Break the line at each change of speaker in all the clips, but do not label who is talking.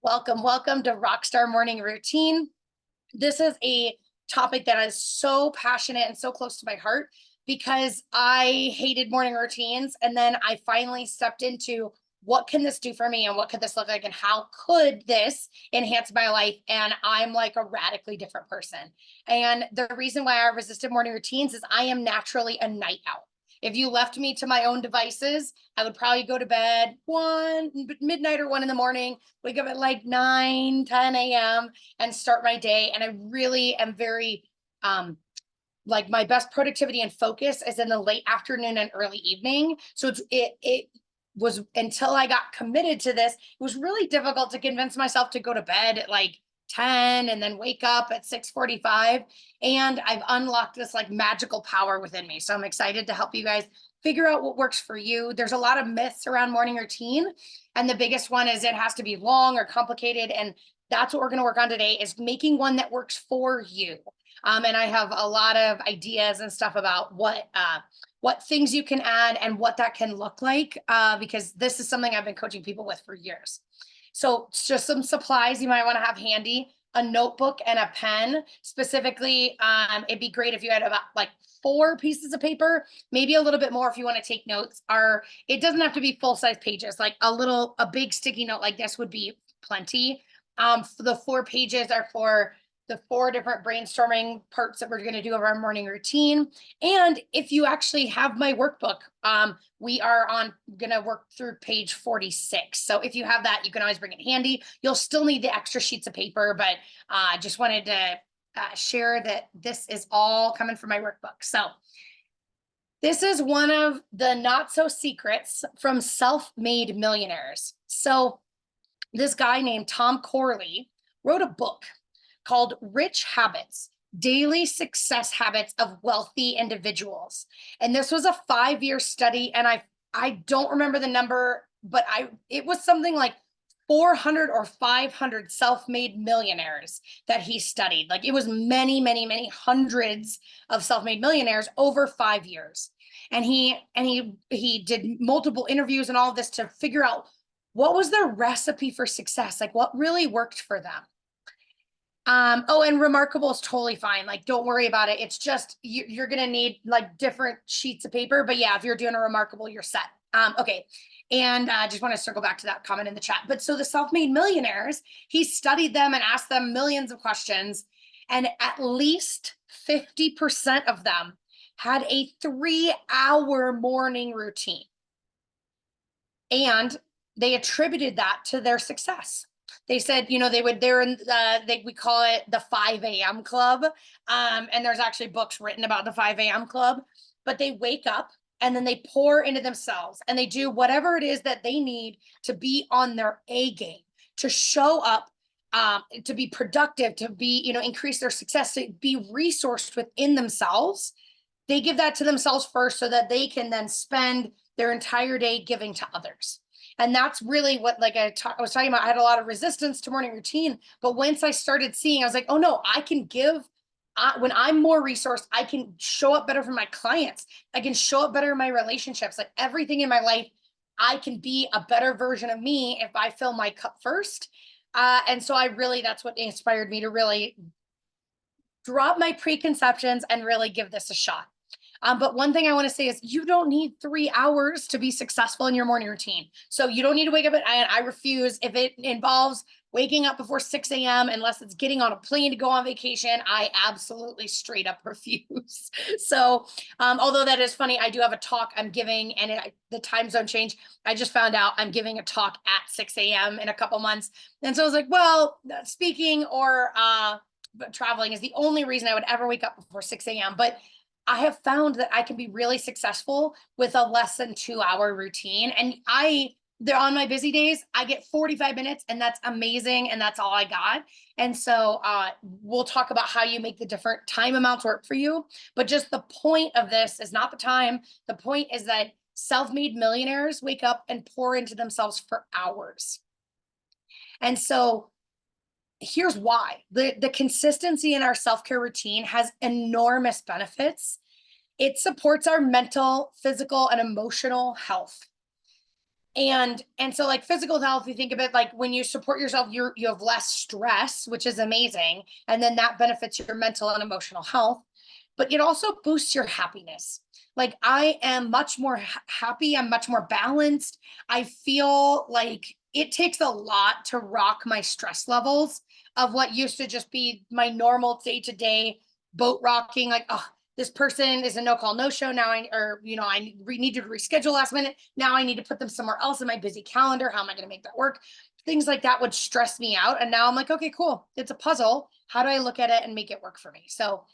Welcome to Rockstar Morning Routine. This is a topic that is so passionate and so close to my heart because I hated morning routines. And then I finally stepped into what can this do for me and what could this look like and how could this enhance my life? And I'm like a radically different person. And the reason why I resisted morning routines is I am naturally a night owl. If you left me to my own devices, I would probably go to bed midnight or 1 in the morning, wake up at like 9, 10 a.m. and start my day. And I really am very, like my best productivity and focus is in the late afternoon and early evening. So it was until I got committed to this, it was really difficult to convince myself to go to bed at like 10 and then wake up at 6:45. And I've unlocked this like magical power within me. So I'm excited to help you guys figure out what works for you. There's a lot of myths around morning routine. And the biggest one is it has to be long or complicated. And that's what we're going to work on today, is making one that works for you. And I have a lot of ideas and stuff about what things you can add and what that can look like, because this is something I've been coaching people with for years. So it's just some supplies you might want to have handy: a notebook and a pen. Specifically, it'd be great if you had about like 4 pieces of paper, maybe a little bit more if you want to take notes. It doesn't have to be full-size pages. Like a big sticky note like this would be plenty. The 4 pages are for the 4 different brainstorming parts that we're going to do of our morning routine. And if you actually have my workbook, we are going to work through page 46. So if you have that, you can always bring it handy. You'll still need the extra sheets of paper, but I just wanted to share that this is all coming from my workbook. So this is one of the not so secrets from self-made millionaires. So this guy named Tom Corley wrote a book called Rich Habits: Daily Success Habits of Wealthy Individuals. And this was a 5-year study. And I don't remember the number, but it was something like 400 or 500 self-made millionaires that he studied. Like it was many, many, many hundreds of self-made millionaires over 5 years. And he did multiple interviews and all of this to figure out what was their recipe for success, like what really worked for them. And remarkable is totally fine. Like, don't worry about it. It's just, you're going to need like different sheets of paper, but yeah, if you're doing a remarkable, you're set. Okay. And I just want to circle back to that comment in the chat. But so the self-made millionaires, he studied them and asked them millions of questions, and at least 50% of them had a 3-hour morning routine. And they attributed that to their success. They said, we call it the 5 a.m. club. And there's actually books written about the 5 a.m. club, but they wake up and then they pour into themselves and they do whatever it is that they need to be on their A game, to show up, to be productive, to be, increase their success, to be resourced within themselves. They give that to themselves first so that they can then spend their entire day giving to others. And that's really what, like I was talking about, I had a lot of resistance to morning routine, but once I started seeing, I was like, oh no, I can give, when I'm more resourced, I can show up better for my clients. I can show up better in my relationships, like everything in my life. I can be a better version of me if I fill my cup first. And so that's what inspired me to really drop my preconceptions and really give this a shot. But one thing I want to say is you don't need 3 hours to be successful in your morning routine. So you don't need to wake up I refuse. If it involves waking up before 6 a.m., unless it's getting on a plane to go on vacation, I absolutely straight up refuse. So although that is funny, I do have a talk I'm giving, and the time zone change. I just found out I'm giving a talk at 6 a.m. in a couple months. And so I was like, well, speaking or traveling is the only reason I would ever wake up before 6 a.m. But I have found that I can be really successful with a less than 2-hour routine. And they're on my busy days, I get 45 minutes, and that's amazing. And that's all I got. And so we'll talk about how you make the different time amounts work for you. But just the point of this is not the time. The point is that self-made millionaires wake up and pour into themselves for hours. And so here's why. The consistency in our self-care routine has enormous benefits. It supports our mental, physical, and emotional health. And so like physical health, you think of it like when you support yourself, you have less stress, which is amazing. And then that benefits your mental and emotional health, but it also boosts your happiness. Like I am much more happy. I'm much more balanced. I feel like it takes a lot to rock my stress levels of what used to just be my normal day-to-day boat rocking. Like, oh, this person is a no call, no show. Now I need to reschedule last minute. Now I need to put them somewhere else in my busy calendar. How am I going to make that work? Things like that would stress me out. And now I'm like, okay, cool. It's a puzzle. How do I look at it and make it work for me? So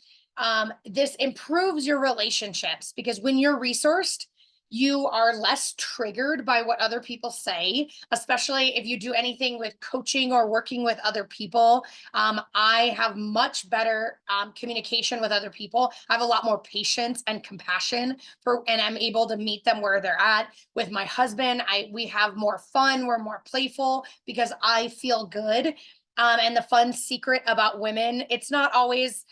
this improves your relationships because when you're resourced, you are less triggered by what other people say, especially if you do anything with coaching or working with other people. I have much better communication with other people. I have a lot more patience and compassion and I'm able to meet them where they're at. With my husband, we have more fun. We're more playful because I feel good. And the fun secret about women, it's not always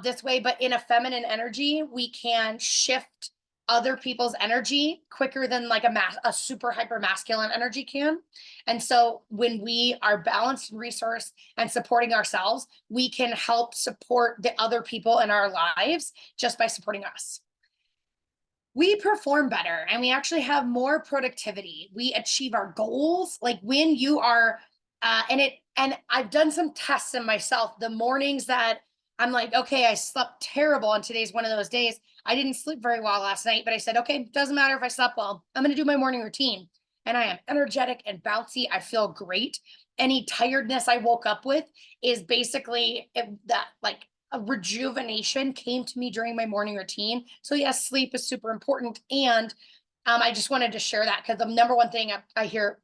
this way, but in a feminine energy, we can shift other people's energy quicker than like a super hyper masculine energy can. And so when we are balanced and resourced and supporting ourselves, we can help support the other people in our lives just by supporting us. We perform better and we actually have more productivity. We achieve our goals. Like when you are, and I've done some tests in myself, the mornings that I'm like, okay, I slept terrible and today's one of those days. I didn't sleep very well last night, but I said, okay, doesn't matter if I slept well. I'm going to do my morning routine. And I am energetic and bouncy. I feel great. Any tiredness I woke up with is basically that like a rejuvenation came to me during my morning routine. So yes, sleep is super important. And I just wanted to share that because the number one thing I hear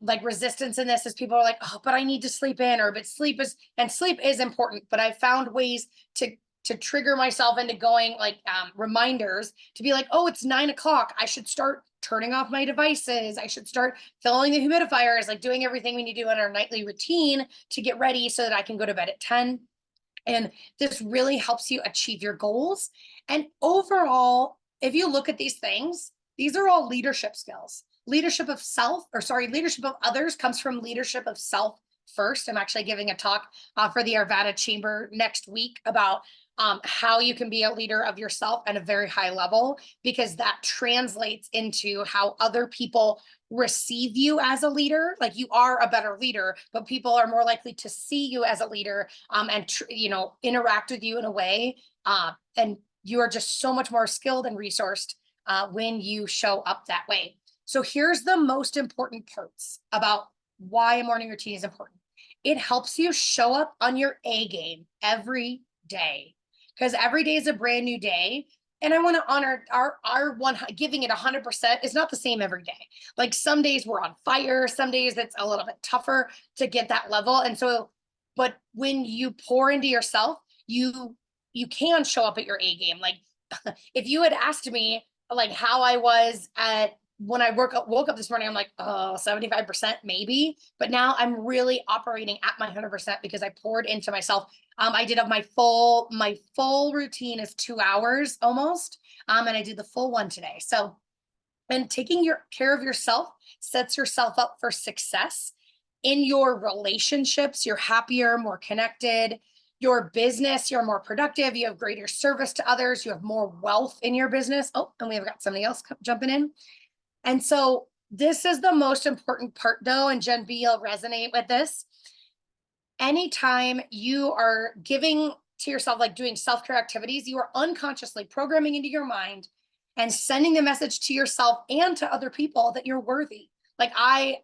like resistance in this is people are like, oh, but I need to sleep in, or but sleep is important. But I found ways to trigger myself into going like reminders to be like, oh, it's 9 o'clock. I should start turning off my devices. I should start filling the humidifiers, like doing everything we need to do in our nightly routine to get ready so that I can go to bed at 10. And this really helps you achieve your goals. And overall, if you look at these things, these are all leadership skills. Leadership of self, or sorry, leadership of others comes from leadership of self first. I'm actually giving a talk for the Arvada Chamber next week about how you can be a leader of yourself at a very high level, because that translates into how other people receive you as a leader. Like you are a better leader, but people are more likely to see you as a leader and interact with you in a way. And you are just so much more skilled and resourced when you show up that way. So here's the most important parts about why a morning routine is important. It helps you show up on your A game every day, because every day is a brand new day. And I want to honor our one, giving it 100% is not the same every day. Like some days we're on fire, some days it's a little bit tougher to get that level. And so, but when you pour into yourself, you can show up at your A game. Like if you had asked me like how I was at when I woke up this morning, I'm like, oh, 75% maybe. But now I'm really operating at my 100% because I poured into myself. I did my full routine is 2 hours almost. And I did the full one today. So, and taking care of yourself sets yourself up for success in your relationships. You're happier, more connected. Your business, you're more productive. You have greater service to others. You have more wealth in your business. Oh, and we've got somebody else jumping in. And so this is the most important part though, and Gen B, you'll resonate with this. Anytime you are giving to yourself, like doing self-care activities, you are unconsciously programming into your mind and sending the message to yourself and to other people that you're worthy. Like I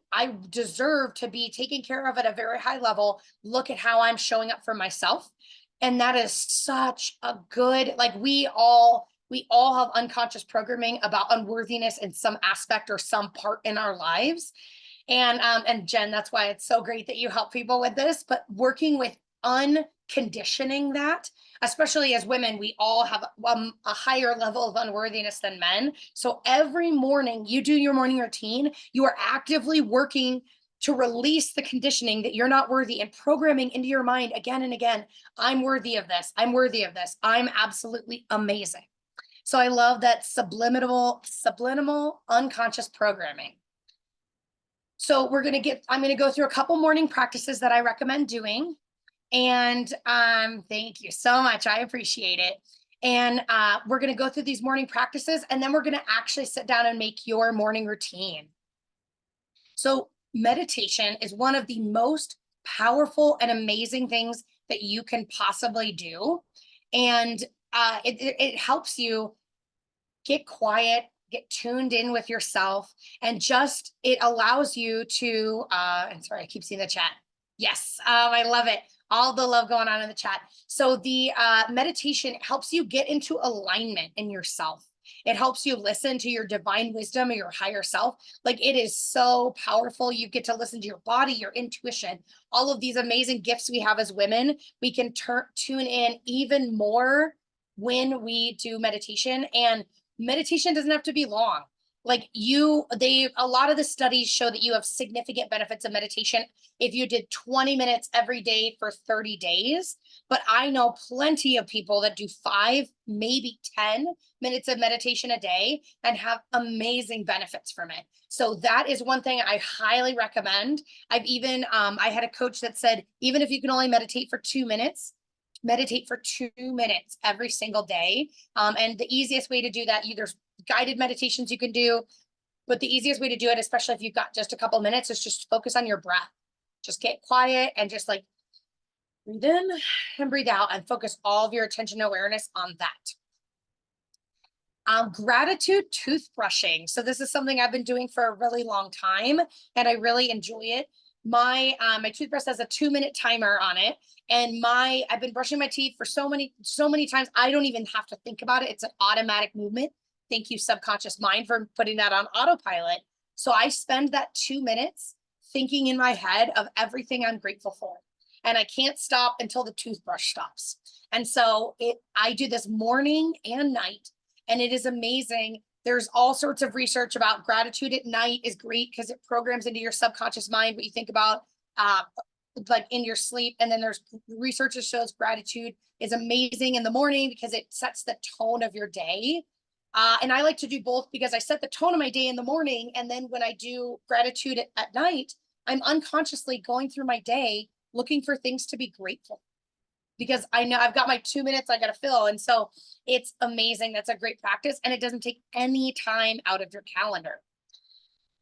deserve to be taken care of at a very high level. Look at how I'm showing up for myself. And that is such a good, like we all have unconscious programming about unworthiness in some aspect or some part in our lives. And Jen, that's why it's so great that you help people with this, but working with unconditioning that, especially as women, we all have a higher level of unworthiness than men. So every morning you do your morning routine, you are actively working to release the conditioning that you're not worthy and programming into your mind again and again. I'm worthy of this. I'm worthy of this. I'm absolutely amazing. So I love that subliminal unconscious programming. So I'm going to go through a couple morning practices that I recommend doing. And thank you so much. I appreciate it. And we're going to go through these morning practices, and then we're going to actually sit down and make your morning routine. So meditation is one of the most powerful and amazing things that you can possibly do. And it helps you get quiet, get tuned in with yourself, and just it allows you to and sorry, I keep seeing the chat. Yes, I love it. All the love going on in the chat. So the meditation helps you get into alignment in yourself. It helps you listen to your divine wisdom or your higher self. Like, it is so powerful. You get to listen to your body, your intuition, all of these amazing gifts we have as women. We can tune in even more when we do meditation. And meditation doesn't have to be long. Like, a lot of the studies show that you have significant benefits of meditation if you did 20 minutes every day for 30 days. But I know plenty of people that do 5, maybe 10 minutes of meditation a day and have amazing benefits from it. So that is one thing I highly recommend. I had a coach that said, even if you can only meditate for 2 minutes, meditate for 2 minutes every single day. And the easiest way to do that, there's guided meditations you can do, but the easiest way to do it, especially if you've got just a couple minutes, is just focus on your breath. Just get quiet and just like breathe in and breathe out, and focus all of your attention and awareness on that. Gratitude toothbrushing. So this is something I've been doing for a really long time, and I really enjoy it. My toothbrush has a 2-minute timer on it, and I've been brushing my teeth for so many times. I don't even have to think about it. It's an automatic movement. Thank you, subconscious mind, for putting that on autopilot. So I spend that 2 minutes thinking in my head of everything I'm grateful for, and I can't stop until the toothbrush stops. And so I do this morning and night, and it is amazing. There's all sorts of research about gratitude at night is great because it programs into your subconscious mind what you think about like in your sleep. And then there's research that shows gratitude is amazing in the morning because it sets the tone of your day. And I like to do both because I set the tone of my day in the morning. And then when I do gratitude at night, I'm unconsciously going through my day looking for things to be grateful, because I know I've got my 2 minutes I got to fill. And so it's amazing. That's a great practice. And it doesn't take any time out of your calendar.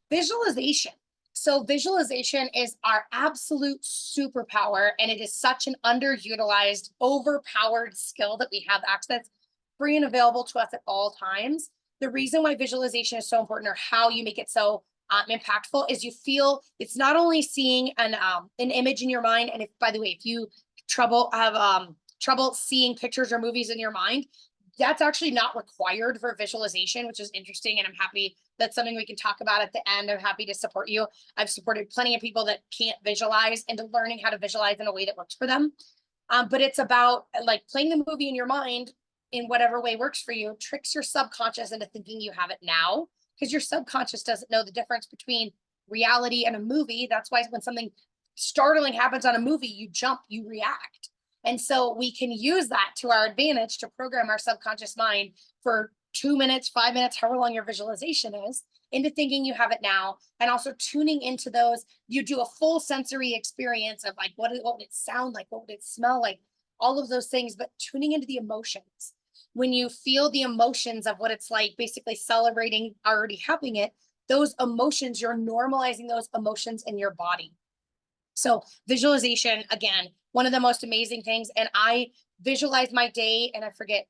Visualization. So visualization is our absolute superpower. And it is such an underutilized, overpowered skill that we have access free and available to us at all times. The reason why visualization is so important, or how you make it so impactful, is you feel it's not only seeing an image in your mind. And if, by the way, if you have trouble seeing pictures or movies in your mind, that's actually not required for visualization, which is interesting. And I'm happy that's something we can talk about at the end. I'm happy to support you. I've supported plenty of people that can't visualize into learning how to visualize in a way that works for them. But it's about like playing the movie in your mind in whatever way works for you, tricks your subconscious into thinking you have it now, because your subconscious doesn't know the difference between reality and a movie. That's why when something startling happens on a movie, you jump, you react. And so we can use that to our advantage to program our subconscious mind for 2 minutes, 5 minutes, however long your visualization is, into thinking you have it now. And also tuning into those, you do a full sensory experience of like, what would it sound like? What would it smell like? All of those things, but tuning into the emotions. When you feel the emotions of what it's like, basically celebrating already having it, those emotions, you're normalizing those emotions in your body. So visualization, again, one of the most amazing things. And I visualize my day, and I forget,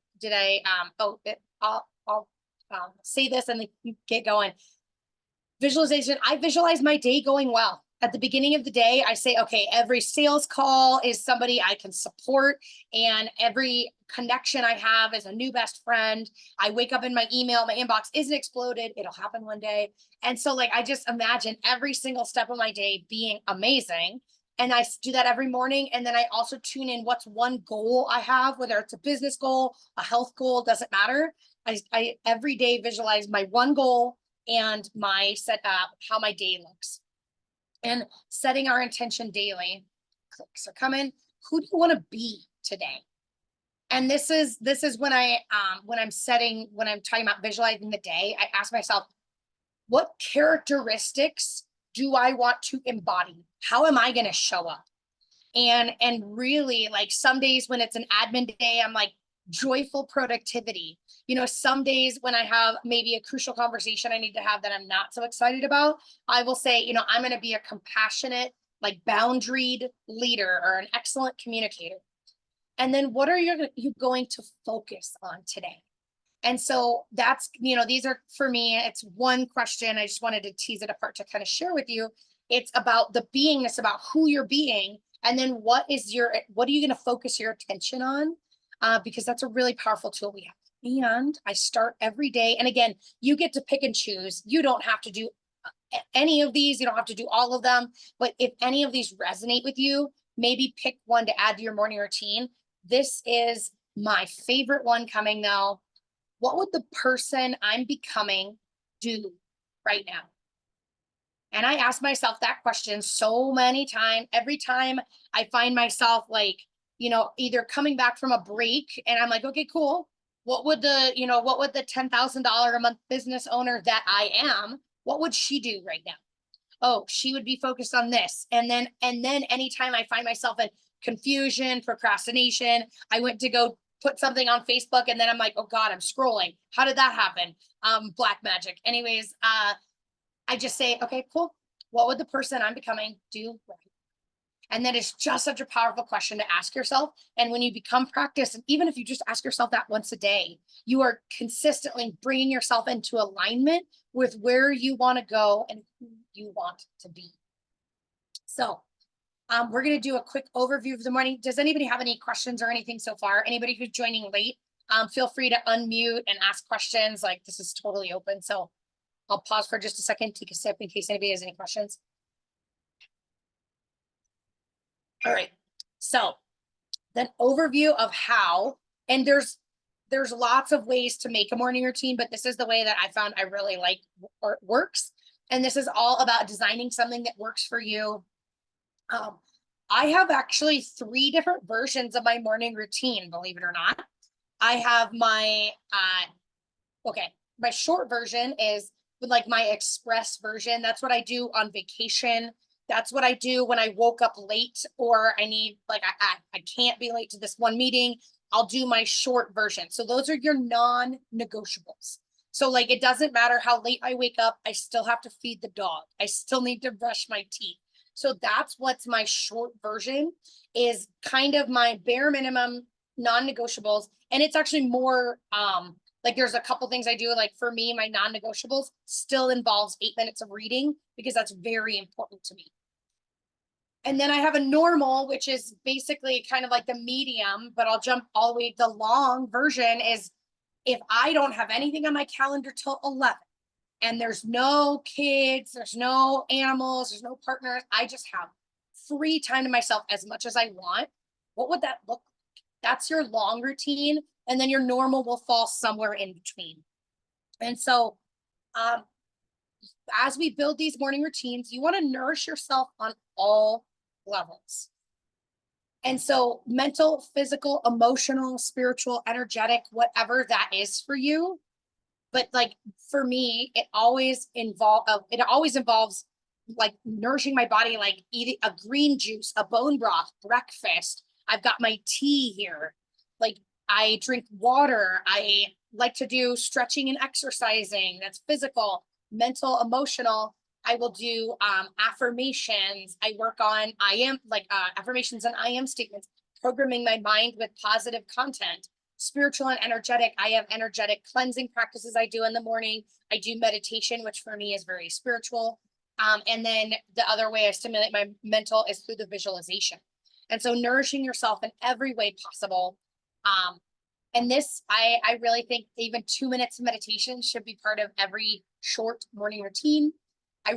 I'll say this and then get going. Visualization, I visualize my day going well. At the beginning of the day, I say, okay, every sales call is somebody I can support, and every connection I have is a new best friend. I wake up in my email, my inbox isn't exploded. It'll happen one day. And so like, I just imagine every single step of my day being amazing. And I do that every morning. And then I also tune in what's one goal I have, whether it's a business goal, a health goal, doesn't matter. I every day visualize my one goal and my how my day looks. And setting our intention daily. Clicks are coming. Who do you want to be today? And this is when when I'm talking about visualizing the day, I ask myself, what characteristics do I want to embody? How am I going to show up? And really, like, some days when it's an admin day, I'm like joyful productivity. You know, some days when I have maybe a crucial conversation I need to have that I'm not so excited about, I will say, you know, I'm going to be a compassionate, like, boundaried leader or an excellent communicator. And then what are you going to focus on today? And so that's, you know, these are, for me, it's one question. I just wanted to tease it apart to kind of share with you. It's about the beingness, about who you're being. And then what are you going to focus your attention on? Because that's a really powerful tool we have. And I start every day. And again, you get to pick and choose. You don't have to do any of these. You don't have to do all of them. But if any of these resonate with you, maybe pick one to add to your morning routine. This is my favorite one coming though. What would the person I'm becoming do right now? And I ask myself that question so many times. Every time I find myself, like, you know, either coming back from a break and I'm like, okay, cool. What would the $10,000 a month business owner that I am, what would she do right now? Oh, she would be focused on this. And then anytime I find myself in confusion, procrastination, I went to go put something on Facebook and then I'm like, oh God, I'm scrolling. How did that happen? Black magic. Anyways, I just say, okay, cool. What would the person I'm becoming do right? And that is just such a powerful question to ask yourself. And when you become practice, and even if you just ask yourself that once a day, you are consistently bringing yourself into alignment with where you want to go and who you want to be. So we're going to do a quick overview of the morning. Does anybody have any questions or anything so far? Anybody who's joining late, feel free to unmute and ask questions. Like, this is totally open. So I'll pause for just a second, take a sip in case anybody has any questions. All right. So then overview of how, and there's lots of ways to make a morning routine, but this is the way that I found I really like or works. And this is all about designing something that works for you. I have actually 3 different versions of my morning routine, believe it or not. I have my, my short version is like my express version. That's what I do on vacation. That's what I do when I woke up late or I need, like, I can't be late to this one meeting. I'll do my short version. So those are your non-negotiables. So, like, it doesn't matter how late I wake up, I still have to feed the dog. I still need to brush my teeth. So that's what's my short version, is kind of my bare minimum non-negotiables. And it's actually more, like, there's a couple things I do. Like, for me, my non-negotiables still involves 8 minutes of reading because that's very important to me. And then I have a normal, which is basically kind of like the medium, but I'll jump all the way. The long version is if I don't have anything on my calendar till 11 and there's no kids, there's no animals, there's no partners, I just have free time to myself as much as I want. What would that look like? That's your long routine. And then your normal will fall somewhere in between. And so, as we build these morning routines, you want to nourish yourself on all levels. And so mental, physical, emotional, spiritual, energetic, whatever that is for you. But, like, for me, it always involves like nourishing my body, like eating a green juice, a bone broth, breakfast. I've got my tea here. Like, I drink water. I like to do stretching and exercising. That's physical, mental, emotional. I will do affirmations. I work on affirmations and I am statements, programming my mind with positive content. Spiritual and energetic. I have energetic cleansing practices I do in the morning. I do meditation, which for me is very spiritual. And then the other way I stimulate my mental is through the visualization. And so nourishing yourself in every way possible. And this, I really think even 2 minutes of meditation should be part of every short morning routine. I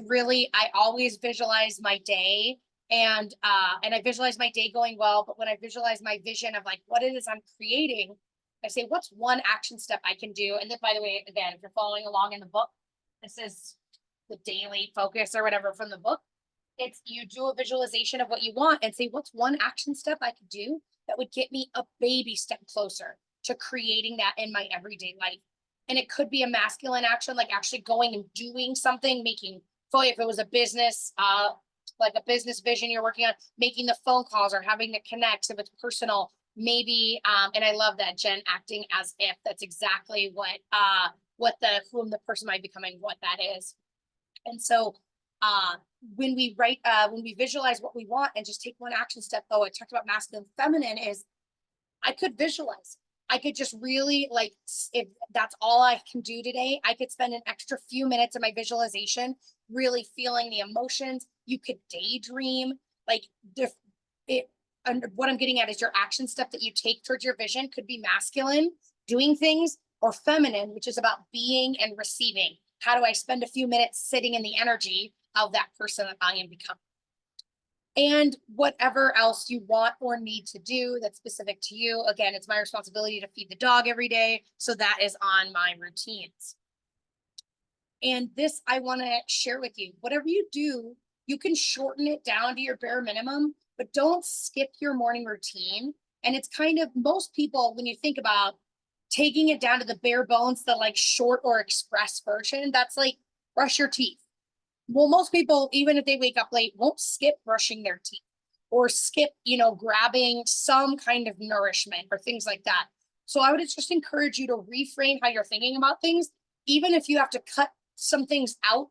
always visualize my day, and I visualize my day going well. But when I visualize my vision of, like, what it is I'm creating, I say, what's one action step I can do? And then, by the way, again, if you're following along in the book, this is the daily focus or whatever from the book. It's, you do a visualization of what you want and say, what's one action step I could do that would get me a baby step closer to creating that in my everyday life. And it could be a masculine action, like actually going and doing something, making, if it was a business, like a business vision you're working on, making the phone calls or having to connect. If it's personal, maybe, and I love that, Jen, acting as if. That's exactly what whom the person might be becoming, what that is. And so when we write, when we visualize what we want and just take one action step, I talked about masculine, feminine, is I could visualize. I could just really, like, if that's all I can do today, I could spend an extra few minutes in my visualization, really feeling the emotions. You could daydream, like, and what I'm getting at is your action step that you take towards your vision could be masculine, doing things, or feminine, which is about being and receiving. How do I spend a few minutes sitting in the energy of that person that I am becoming? And whatever else you want or need to do that's specific to you. Again, it's my responsibility to feed the dog every day. So that is on my routines. And this I want to share with you. Whatever you do, you can shorten it down to your bare minimum, but don't skip your morning routine. And it's kind of, most people, when you think about taking it down to the bare bones, the like short or express version, that's like brush your teeth. Well, most people, even if they wake up late, won't skip brushing their teeth or skip, grabbing some kind of nourishment or things like that. So I would just encourage you to reframe how you're thinking about things, even if you have to cut some things out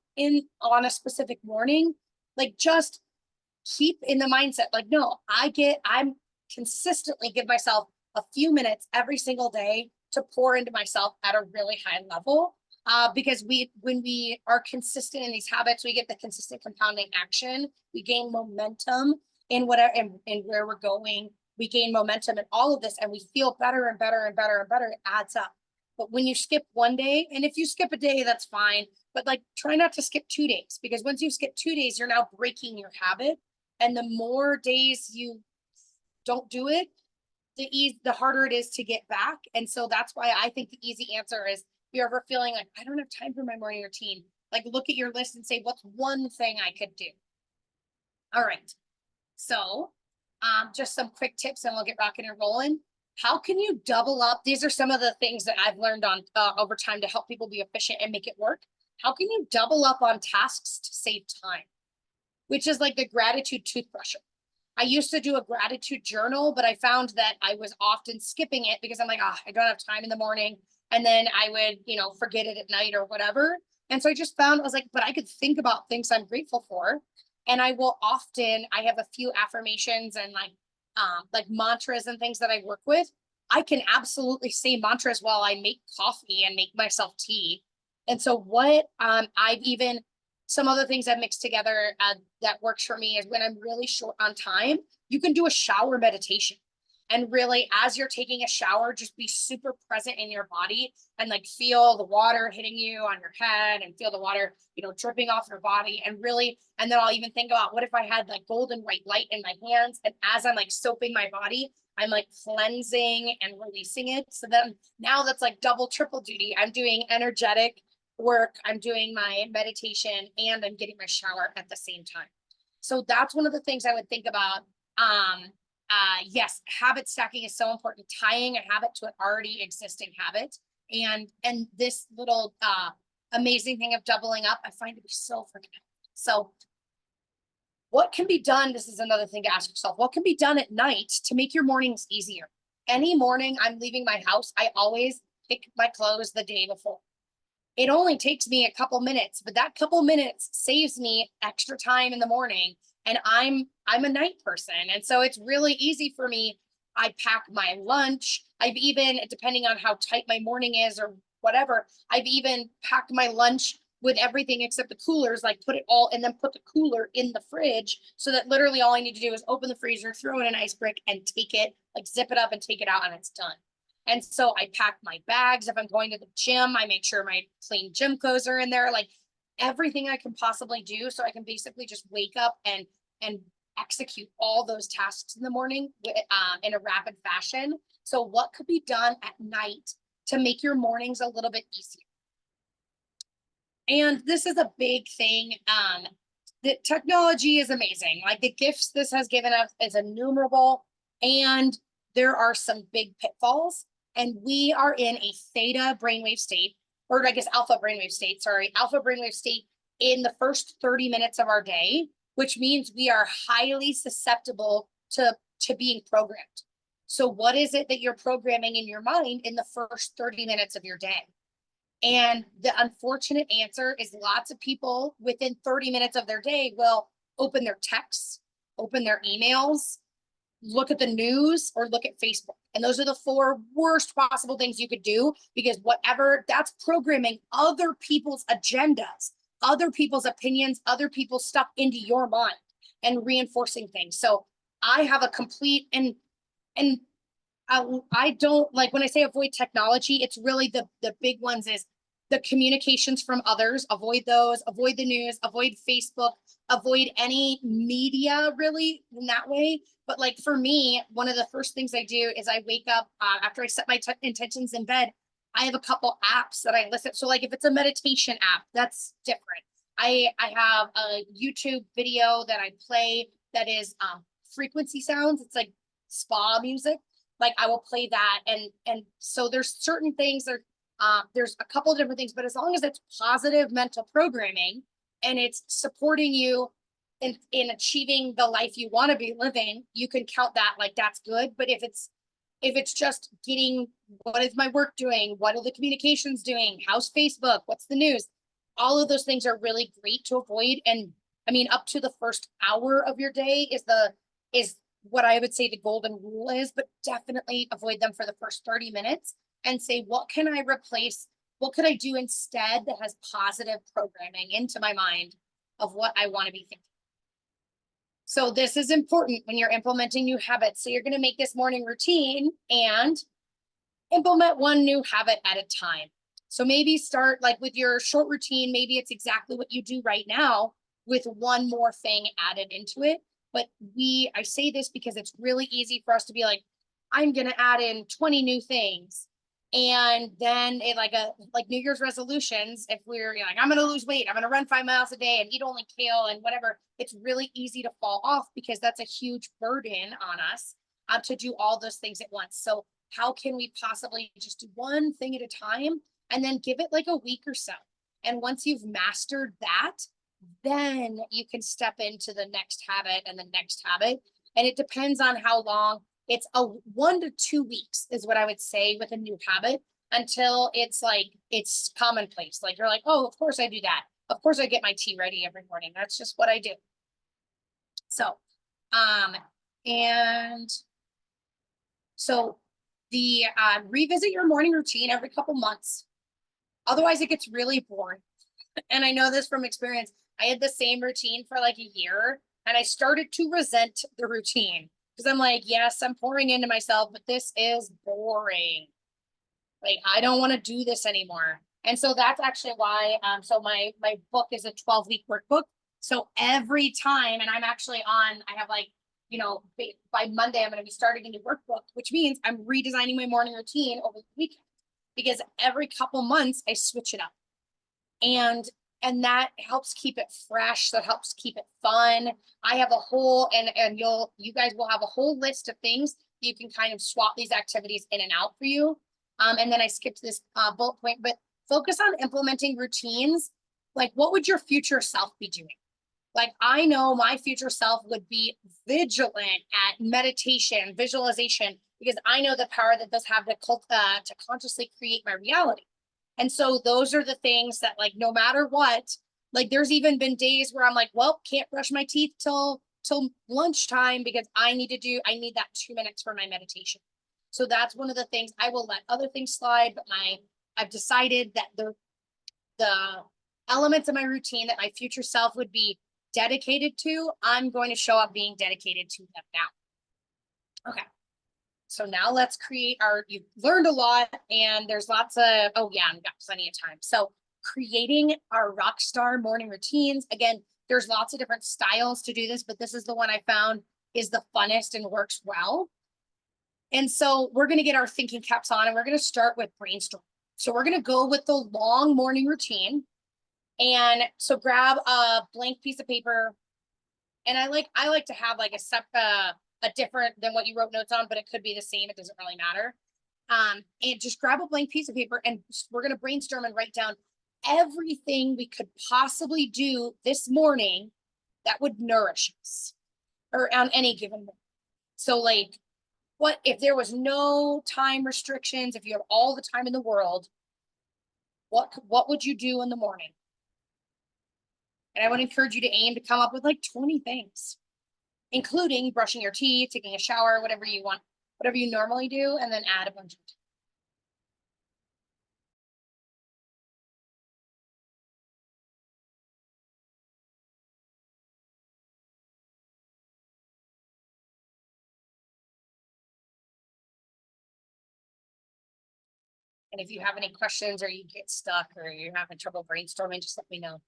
on a specific morning, like just keep in the mindset, like, no, I'm consistently give myself a few minutes every single day to pour into myself at a really high level. Because when we are consistent in these habits, we get the consistent compounding action. We gain momentum in whatever and where we're going. We gain momentum in all of this, and we feel better and better and better and better. It adds up. But when you skip one day, and if you skip a day, that's fine. But like, try not to skip 2 days, because once you skip 2 days, you're now breaking your habit. And the more days you don't do it, the harder it is to get back. And so that's why I think the easy answer is, if you're ever feeling like, I don't have time for my morning routine, like, look at your list and say, what's one thing I could do? All right. So just some quick tips and we'll get rocking and rolling. How can you double up? These are some of the things that I've learned on over time to help people be efficient and make it work. How can you double up on tasks to save time? Which is like the gratitude toothbrusher. I used to do a gratitude journal, but I found that I was often skipping it because I'm like, I don't have time in the morning. And then I would, forget it at night or whatever. And so I just found, I was like, but I could think about things I'm grateful for. And I have a few affirmations and like mantras and things that I work with. I can absolutely say mantras while I make coffee and make myself tea. And so some other things I've mixed together that works for me is when I'm really short on time, you can do a shower meditation. And really, as you're taking a shower, just be super present in your body and like feel the water hitting you on your head and feel the water, dripping off your body. And then I'll even think about, what if I had like golden white light in my hands? And as I'm like soaping my body, I'm like cleansing and releasing it. So then now that's like double, triple duty. I'm doing energetic work, I'm doing my meditation, and I'm getting my shower at the same time. So that's one of the things I would think about. Yes, habit stacking is so important, tying a habit to an already existing habit. And this little amazing thing of doubling up, I find to be so freaking helpful. So what can be done? This is another thing to ask yourself. What can be done at night to make your mornings easier? Any morning I'm leaving my house, I always pick my clothes the day before. It only takes me a couple minutes, but that couple minutes saves me extra time in the morning. And I'm a night person. And so it's really easy for me. I pack my lunch. I've even, depending on how tight my morning is or whatever, I've even packed my lunch with everything except the coolers, like put it all and then put the cooler in the fridge, so that literally all I need to do is open the freezer, throw in an ice brick and take it, like zip it up and take it out, and it's done. And so I pack my bags. If I'm going to the gym, I make sure my clean gym clothes are in there, like everything I can possibly do. So I can basically just wake up and execute all those tasks in the morning in a rapid fashion. So what could be done at night to make your mornings a little bit easier? And this is a big thing. The technology is amazing. Like, the gifts this has given us is innumerable. And there are some big pitfalls, and we are in a theta brainwave state, or I guess alpha brainwave state, sorry, alpha brainwave state in the first 30 minutes of our day, which means we are highly susceptible to being programmed. So what is it that you're programming in your mind in the first 30 minutes of your day? And the unfortunate answer is lots of people within 30 minutes of their day will open their texts, open their emails, look at the news, or look at Facebook. And those are the four worst possible things you could do, because whatever, that's programming other people's agendas, other people's opinions, other people's stuff into your mind and reinforcing things. So I have a complete, and I don't like, when I say avoid technology, it's really the big ones is the communications from others, avoid those, avoid the news, avoid Facebook, avoid any media really in that way. But like for me, one of the first things I do is I wake up after I set my intentions in bed. I have a couple apps that I listen. So like if it's a meditation app, that's different. I have a YouTube video that I play that is frequency sounds. It's like spa music. Like I will play that, and so there's certain things that there's a couple of different things, but as long as it's positive mental programming and it's supporting you in achieving the life you want to be living, you can count that like that's good. But if it's just getting, what is my work doing? What are the communications doing? How's Facebook? What's the news? All of those things are really great to avoid. And I mean, up to the first hour of your day is what I would say the golden rule is, but definitely avoid them for the first 30 minutes and say, what can I replace? What could I do instead that has positive programming into my mind of what I want to be thinking? So this is important when you're implementing new habits. So you're going to make this morning routine and implement one new habit at a time. So maybe start like with your short routine. Maybe it's exactly what you do right now with one more thing added into it. But I say this because it's really easy for us to be like, I'm going to add in 20 new things. And then like New Year's resolutions, if we're like, I'm going to lose weight, I'm going to run 5 miles a day and eat only kale and whatever, it's really easy to fall off because that's a huge burden on us to do all those things at once. So how can we possibly just do one thing at a time and then give it like a week or so? And once you've mastered that, then you can step into the next habit and the next habit. And it depends on how long. It's a 1 to 2 weeks is what I would say with a new habit, until it's like, it's commonplace. Like you're like, oh, of course I do that. Of course I get my tea ready every morning. That's just what I do. So, and so the revisit your morning routine every couple months. Otherwise it gets really boring. And I know this from experience. I had the same routine for like a year and I started to resent the routine because I'm like, yes, I'm pouring into myself, but this is boring. Like, I don't want to do this anymore. And so that's actually why, so my book is a 12-week workbook. So every time, and I'm actually I have like, by Monday, I'm going to be starting a new workbook, which means I'm redesigning my morning routine over the weekend because every couple months I switch it up. And that helps keep it fresh. That helps keep it fun. I have a whole, and you guys will have a whole list of things you can kind of swap these activities in and out for you. And then I skipped this bullet point, but focus on implementing routines. Like, what would your future self be doing? Like, I know my future self would be vigilant at meditation, visualization, because I know the power that those have to consciously create my reality. And so those are the things that, like, no matter what, like, there's even been days where I'm like, well, can't brush my teeth till lunchtime because I need that 2 minutes for my meditation. So that's one of the things. I will let other things slide, but I've decided that the elements of my routine that my future self would be dedicated to, I'm going to show up being dedicated to them now. Okay. So now let's create you've learned a lot and there's lots of, oh yeah, I've got plenty of time. So creating our Rockstar morning routines. Again, there's lots of different styles to do this, but this is the one I found is the funnest and works well. And so we're going to get our thinking caps on and we're going to start with brainstorm. So we're going to go with the long morning routine. And so grab a blank piece of paper. And I like to have like a different than what you wrote notes on, but it could be the same. It doesn't really matter. And just grab a blank piece of paper and we're going to brainstorm and write down everything we could possibly do this morning that would nourish us or on any given morning. So like, what if there was no time restrictions, if you have all the time in the world, what would you do in the morning? And I would encourage you to aim to come up with like 20 things, including brushing your teeth, taking a shower, whatever you want, whatever you normally do, and then add a bunch of. And if you have any questions or you get stuck or you're having trouble brainstorming, just let me know.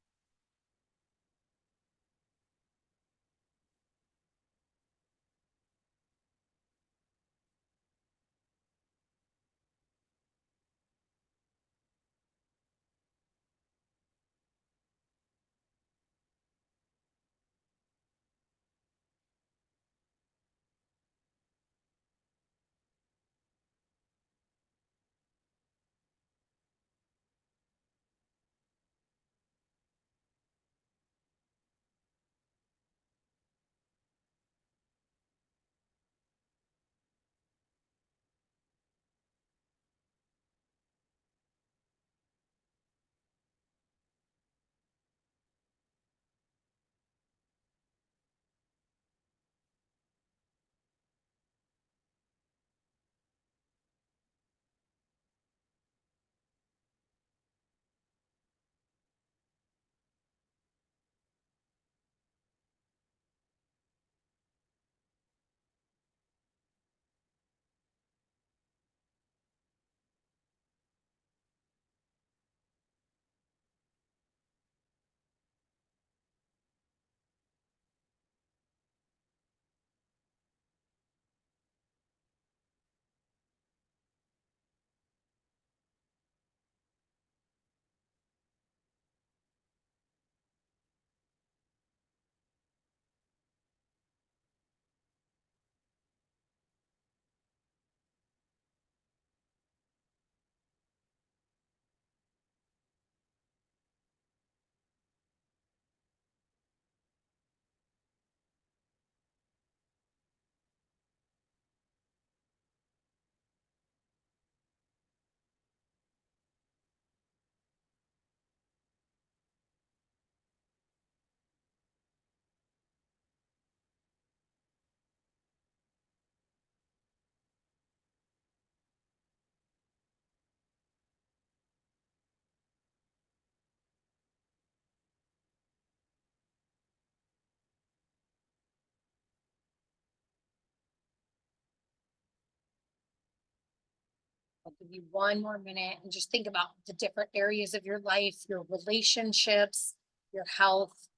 I'll give you one more minute and just think about the different areas of your life, your relationships, your health,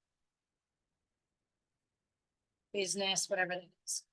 business, whatever it is.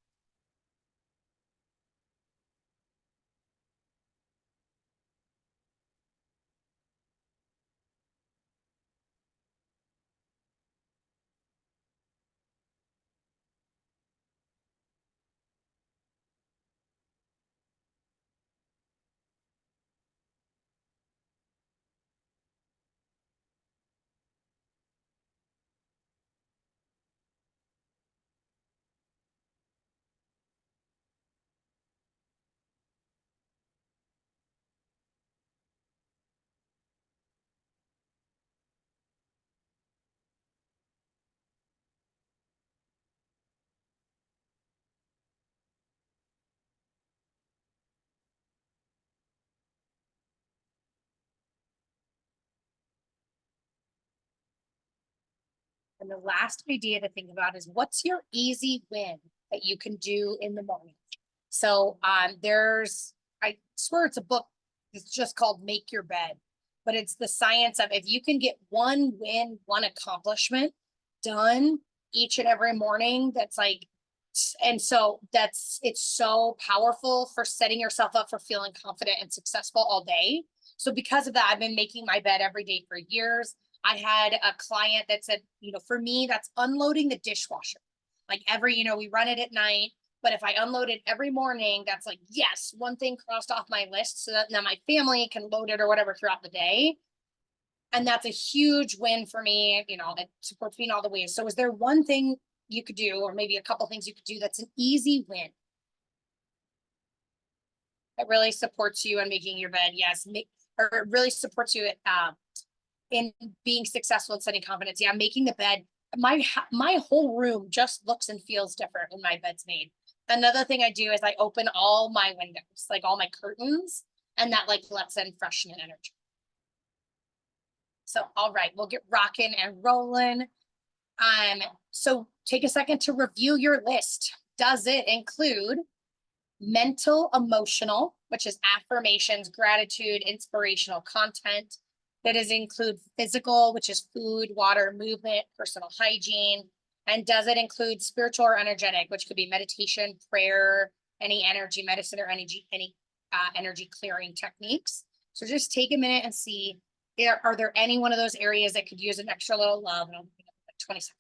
And the last idea to think about is what's your easy win that you can do in the morning? So I swear it's a book. It's just called Make Your Bed, but it's the science of if you can get one win, one accomplishment done each and every morning, that's like, and so it's so powerful for setting yourself up for feeling confident and successful all day. So because of that, I've been making my bed every day for years. I had a client that said, for me, that's unloading the dishwasher. Like we run it at night. But if I unload it every morning, that's like, yes, one thing crossed off my list so that now my family can load it or whatever throughout the day. And that's a huge win for me. You know, it supports me in all the ways. So is there one thing you could do, or maybe a couple things you could do that's an easy win that really supports you in making your bed? Yes. Or it really supports you in being successful in setting confidence. Yeah, making the bed. My whole room just looks and feels different when my bed's made. Another thing I do is I open all my windows, like all my curtains, and that like lets in freshen and energy. So, all right, we'll get rocking and rolling. So take a second to review your list. Does it include mental, emotional, which is affirmations, gratitude, inspirational content? That does include physical, which is food, water, movement, personal hygiene. And does it include spiritual or energetic, which could be meditation, prayer, any energy medicine, or any energy clearing techniques? So just take a minute and see, are there any one of those areas that could use an extra little love? And I'll give it like 20 seconds.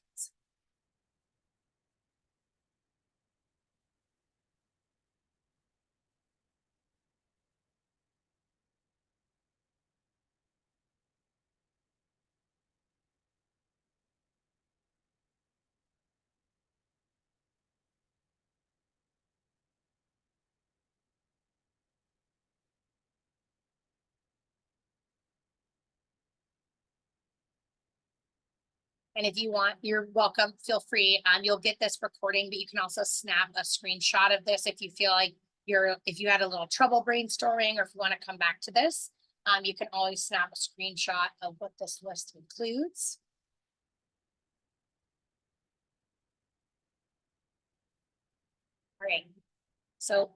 And if you want, you're welcome. Feel free. You'll get this recording, but you can also snap a screenshot of this if you feel like if you had a little trouble brainstorming, or if you want to come back to this. You can always snap a screenshot of what this list includes. All right. So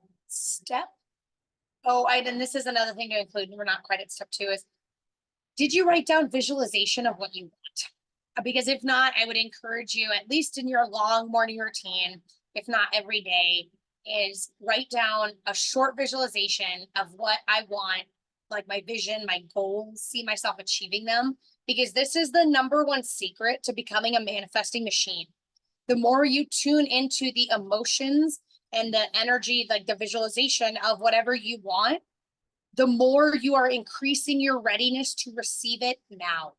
and this is another thing to include, and we're not quite at step 2, is did you write down visualization of what you want? Because if not, I would encourage you, at least in your long morning routine, if not every day, is write down a short visualization of what I want, like my vision, my goals, see myself achieving them, because this is the number one secret to becoming a manifesting machine. The more you tune into the emotions and the energy, like the visualization of whatever you want, the more you are increasing your readiness to receive it now.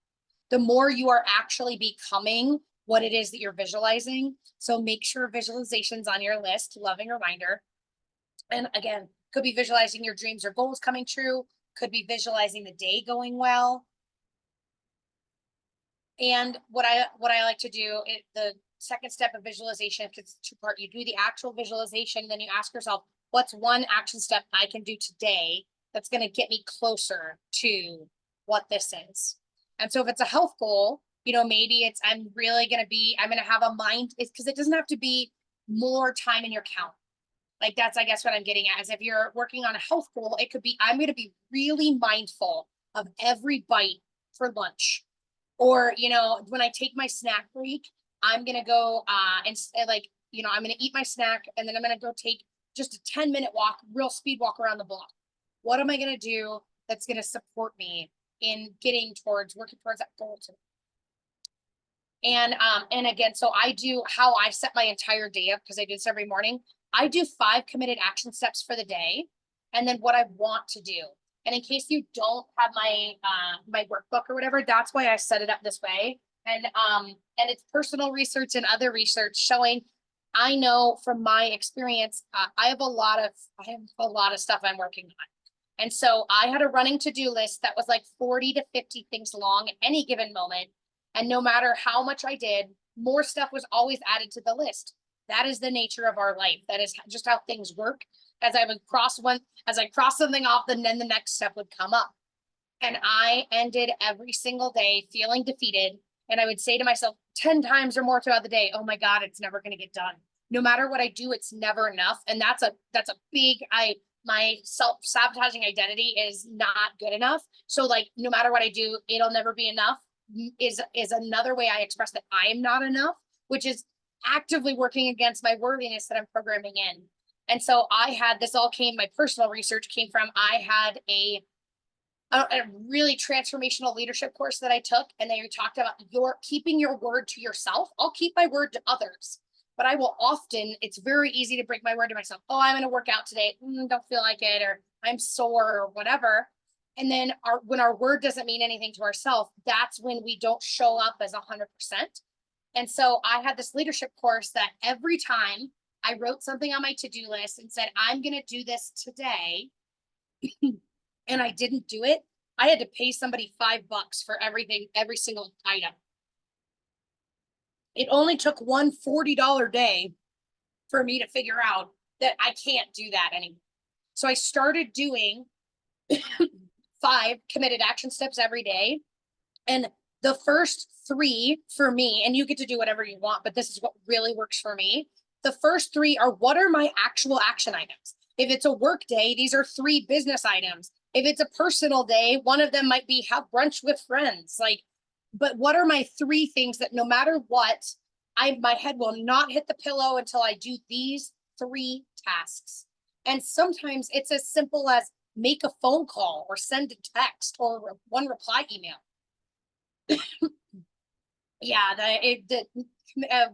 The more you are actually becoming what it is that you're visualizing. So make sure visualization's on your list, loving reminder. And again, could be visualizing your dreams or goals coming true, could be visualizing the day going well. And what I like to do, the second step of visualization, because it's 2-part, you do the actual visualization, then you ask yourself, what's one action step I can do today that's going to get me closer to what this is? And so if it's a health goal, maybe it's, I'm going to have a mind, it's because it doesn't have to be more time in your count. Like that's, I guess what I'm getting at is if you're working on a health goal, it could be, I'm going to be really mindful of every bite for lunch. Or, when I take my snack break, I'm going to go and I'm going to eat my snack, and then I'm going to go take just a 10-minute walk, real speed walk around the block. What am I going to do that's going to support me in working towards that goal too? And again, so I do how I set my entire day up, because I do this every morning. I do 5 committed action steps for the day, and then what I want to do. And in case you don't have my workbook or whatever, that's why I set it up this way. And it's personal research and other research showing, I know from my experience, I have a lot of stuff I'm working on. And so I had a running to-do list that was like 40 to 50 things long at any given moment. And no matter how much I did, more stuff was always added to the list. That is the nature of our life. That is just how things work. As I cross something off, then the next step would come up. And I ended every single day feeling defeated. And I would say to myself 10 times or more throughout the day, oh my God, it's never going to get done. No matter what I do, it's never enough. And that's a big, my self-sabotaging identity is not good enough. So like, no matter what I do, it'll never be enough is another way I express that I am not enough, which is actively working against my worthiness that I'm programming in. And so my personal research came from, I had a really transformational leadership course that I took, and they talked about keeping your word to yourself. I'll keep my word to others. but I will often, it's very easy to break my word to myself. Oh, I'm going to work out today. Don't feel like it, or I'm sore or whatever. And then when our word doesn't mean anything to ourselves, that's when we don't show up as 100%. And so I had this leadership course that every time I wrote something on my to-do list and said, I'm going to do this today, and I didn't do it, I had to pay somebody $5 for everything, every single item. It only took one $40 day for me to figure out that I can't do that anymore. So I started doing 5 committed action steps every day. And the first 3 for me, and you get to do whatever you want, but this is what really works for me. The first 3 are, what are my actual action items? If it's a work day, these are 3 business items. If it's a personal day, one of them might be have brunch with friends. Like, but what are my 3 things that no matter what, my head will not hit the pillow until I do these 3 tasks. And sometimes it's as simple as make a phone call or send a text or one reply email. Yeah,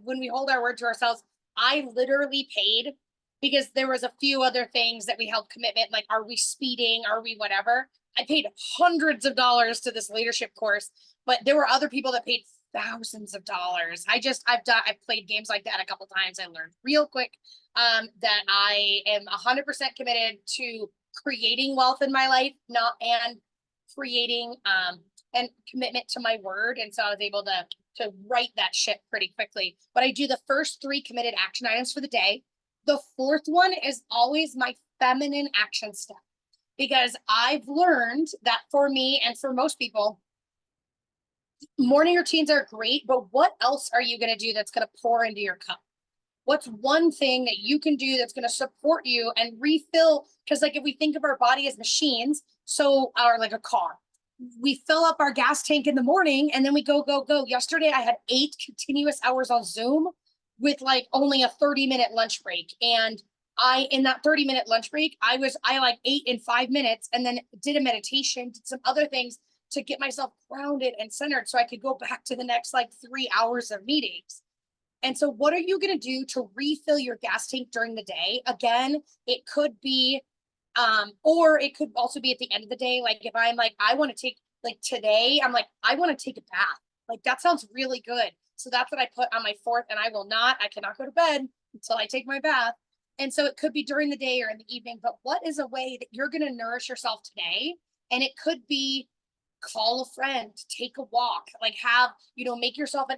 when we hold our word to ourselves, I literally paid, because there was a few other things that we held commitment, like, are we speeding? Are we whatever? I paid hundreds of dollars to this leadership course, but there were other people that paid thousands of dollars. I've played games like that a couple times. I learned real quick that I am 100% committed to creating wealth in my life, and creating and commitment to my word. And so I was able to write that shit pretty quickly. But I do the first 3 committed action items for the day. The 4th one is always my feminine action step, because I've learned that for me and for most people, morning routines are great, but what else are you going to do that's going to pour into your cup? What's one thing that you can do that's going to support you and refill? Because like, if we think of our body as machines, so, or like a car, we fill up our gas tank in the morning and then we go, go, go. Yesterday, I had 8 continuous hours on Zoom with like only a 30-minute lunch break. And in that 30-minute lunch break, I like ate in 5 minutes and then did a meditation, did some other things to get myself grounded and centered so I could go back to the next like 3 hours of meetings. And so what are you going to do to refill your gas tank during the day? Again, it could be, or it could also be at the end of the day. Like, if I'm like, I want to take, like today, I'm like, I want to take a bath. Like, that sounds really good. So that's what I put on my 4th, and I cannot go to bed until I take my bath. And so it could be during the day or in the evening, but what is a way that you're going to nourish yourself today? And it could be call a friend, take a walk, like make yourself an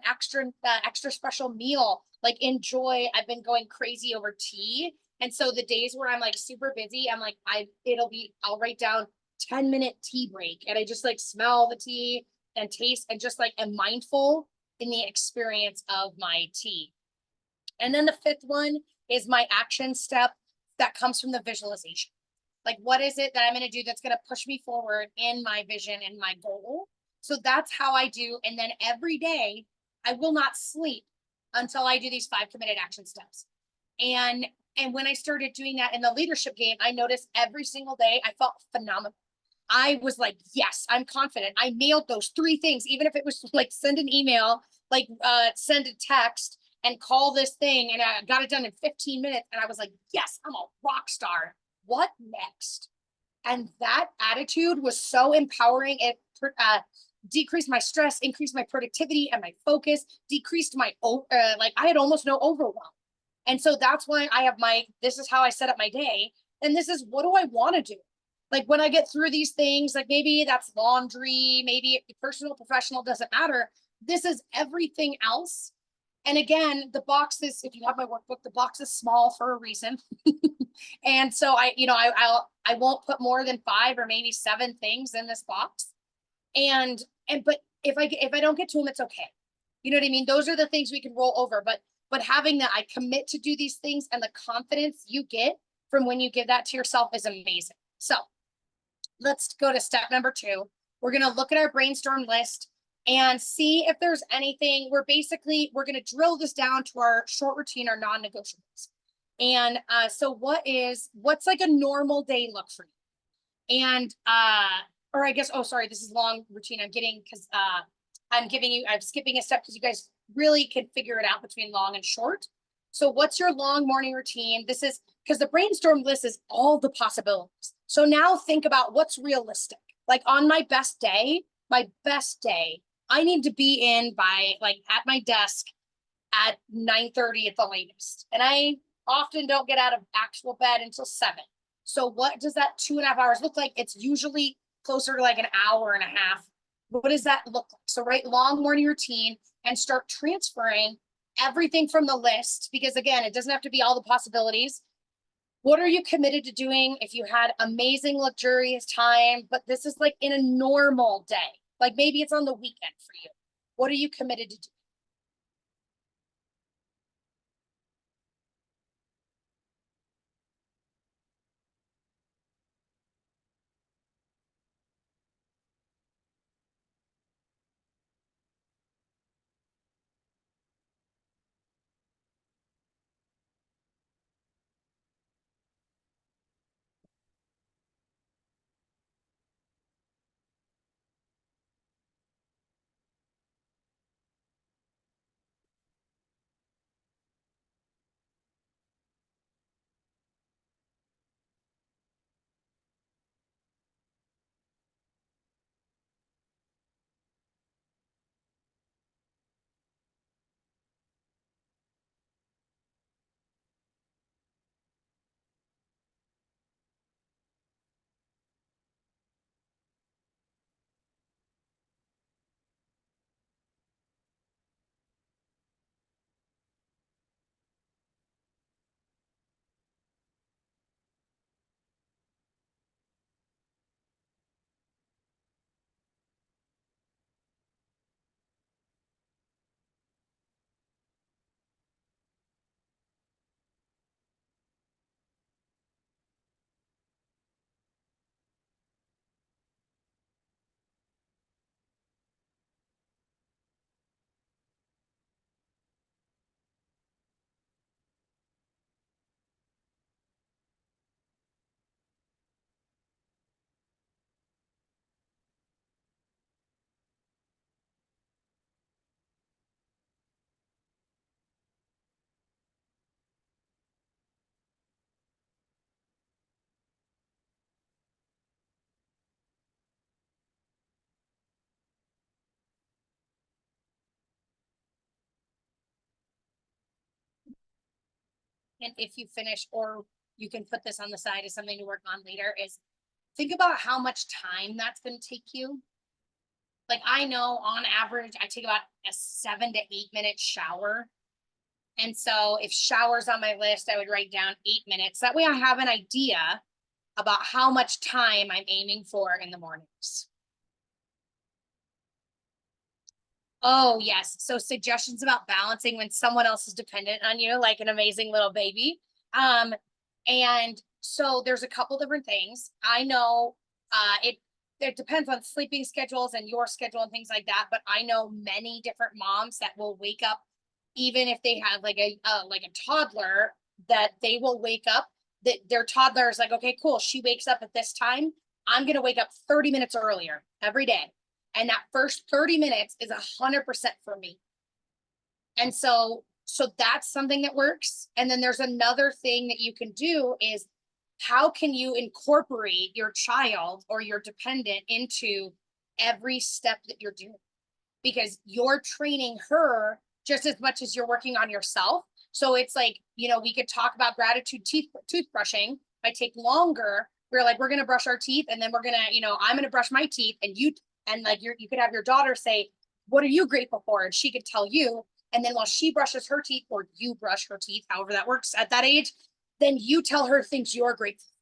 extra special meal, like enjoy. I've been going crazy over tea. And so the days where I'm like super busy, I'm like, I'll write down 10-minute tea break. And I just like smell the tea and taste and just like am mindful in the experience of my tea. And then the 5th one is my action step that comes from the visualization. Like, what is it that I'm going to do that's going to push me forward in my vision and my goal? So that's how I do. And then every day, I will not sleep until I do these 5 committed action steps. And when I started doing that in the leadership game, I noticed every single day I felt phenomenal. I was like, yes, I'm confident. I nailed those 3 things, even if it was like send an email, like send a text and call this thing. And I got it done in 15 minutes. And I was like, yes, I'm a rock star. What next? And that attitude was so empowering. It decreased my stress, increased my productivity and my focus, decreased my I had almost no overwhelm. And so that's why I have this is how I set up my day. And this is, what do I want to do? Like, when I get through these things, like maybe that's laundry, maybe personal, professional, doesn't matter. This is everything else. And again, the box is, if you have my workbook, the box is small for a reason. And so I won't put more than 5 or maybe 7 things in this box. But if I don't get to them, it's okay. You know what I mean? Those are the things we can roll over. But having that, I commit to do these things, and the confidence you get from when you give that to yourself is amazing. So let's go to step number 2. We're going to look at our brainstorm list and see if there's anything. We're going to drill this down to our short routine, our non-negotiables. And so what's like a normal day look for you? And or I guess, oh, sorry, this is long routine I'm getting, because I'm skipping a step because you guys really can figure it out between long and short. So what's your long morning routine? This is because the brainstorm list is all the possibilities. So now think about what's realistic. Like on my best day, I need to be in by like at my desk at 9:30 at the latest. And I often don't get out of actual bed until 7. So what does that 2.5 hours look like? It's usually closer to like an hour and a half. What does that look like? So write long morning routine and start transferring everything from the list, because again, it doesn't have to be all the possibilities. What are you committed to doing if you had amazing, luxurious time, but this is like in a normal day? Like maybe it's on the weekend for you. What are you committed to do? And if you finish, or you can put this on the side as something to work on later, is think about how much time that's going to take you. Like I know on average, I take about a 7 to 8 minute shower. And so if showers on my list, I would write down 8 minutes. That way I have an idea about how much time I'm aiming for in the mornings. Oh, yes. So suggestions about balancing when someone else is dependent on you, like an amazing little baby. Um, and so there's a couple different things. I know it depends on sleeping schedules and your schedule and things like that, but I know many different moms that will wake up even if they have like a toddler, that they will wake up, that their toddler is like, okay, cool, she wakes up at this time, I'm gonna wake up 30 minutes earlier every day, and that first 30 minutes is 100% for me. And so that's something that works. And then there's another thing that you can do is, how can you incorporate your child or your dependent into every step that you're doing, because you're training her just as much as you're working on yourself. So it's like, we could talk about gratitude toothbrushing. Might take longer. We're like, we're gonna brush our teeth, and then we're gonna, I'm gonna brush my teeth, and like you could have your daughter say, "What are you grateful for?" And she could tell you. And then while she brushes her teeth, or you brush her teeth, however that works at that age, then you tell her things you're grateful for.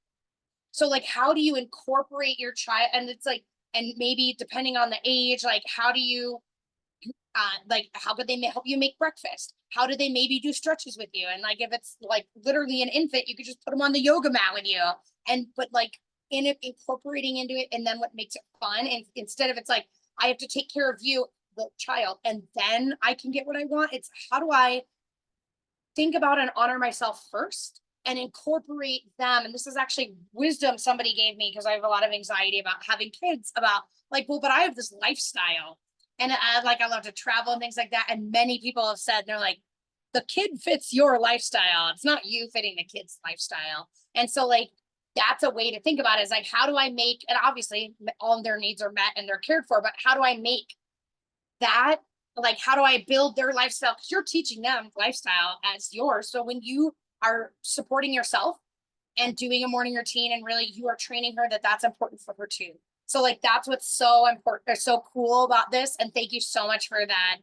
So like, how do you incorporate your child? And it's like, and maybe depending on the age, like how do you like how could they help you make breakfast? How do they maybe do stretches with you? And like if it's like literally an infant, you could just put them on the yoga mat with you, and but like in it, incorporating into it. And then what makes it fun, and instead of it's like, I have to take care of you, the child, and then I can get what I want, it's how do I think about and honor myself first and incorporate them. And this is actually wisdom somebody gave me, because I have a lot of anxiety about having kids, about like, well, but I have this lifestyle, and I love to travel and things like that. And many people have said, they're like, the kid fits your lifestyle. It's not you fitting the kid's lifestyle. And so like that's a way to think about it, is like, how do I make, and obviously all their needs are met and they're cared for, but how do I make that, like, how do I build their lifestyle? Because you're teaching them lifestyle as yours. So when you are supporting yourself and doing a morning routine, and really you are training her that that's important for her too. So like that's what's so important or so cool about this. And thank you so much for that.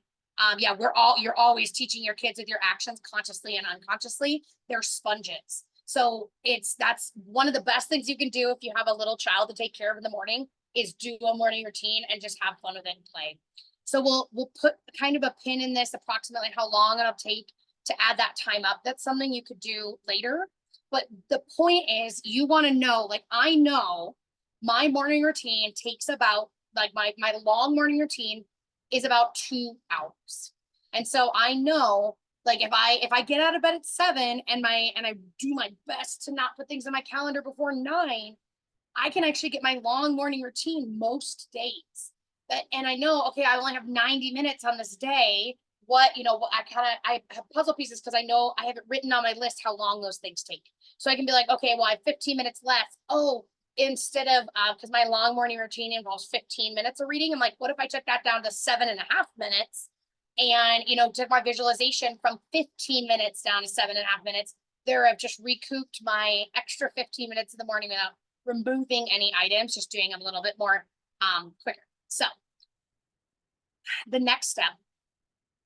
Yeah, you're always teaching your kids with your actions, consciously and unconsciously. They're sponges. So that's one of the best things you can do if you have a little child to take care of in the morning, is do a morning routine and just have fun with it and play. So we'll put kind of a pin in this, approximately how long it'll take to add that time up. That's something you could do later. But the point is, you want to know, like, I know my morning routine takes about, like, my long morning routine is about 2 hours. And so I know, like, if I get out of bed at 7 and I do my best to not put things in my calendar before 9, I can actually get my long morning routine most days. And I know, okay, I only have 90 minutes on this day. What, I have puzzle pieces because I know I have it written on my list how long those things take. So I can be like, okay, well, I have 15 minutes left. Oh, instead of, because my long morning routine involves 15 minutes of reading, I'm like, what if I took that down to 7.5 minutes? And, took my visualization from 15 minutes down to 7.5 minutes. There, I've just recouped my extra 15 minutes in the morning without removing any items, just doing them a little bit more quicker. So the next step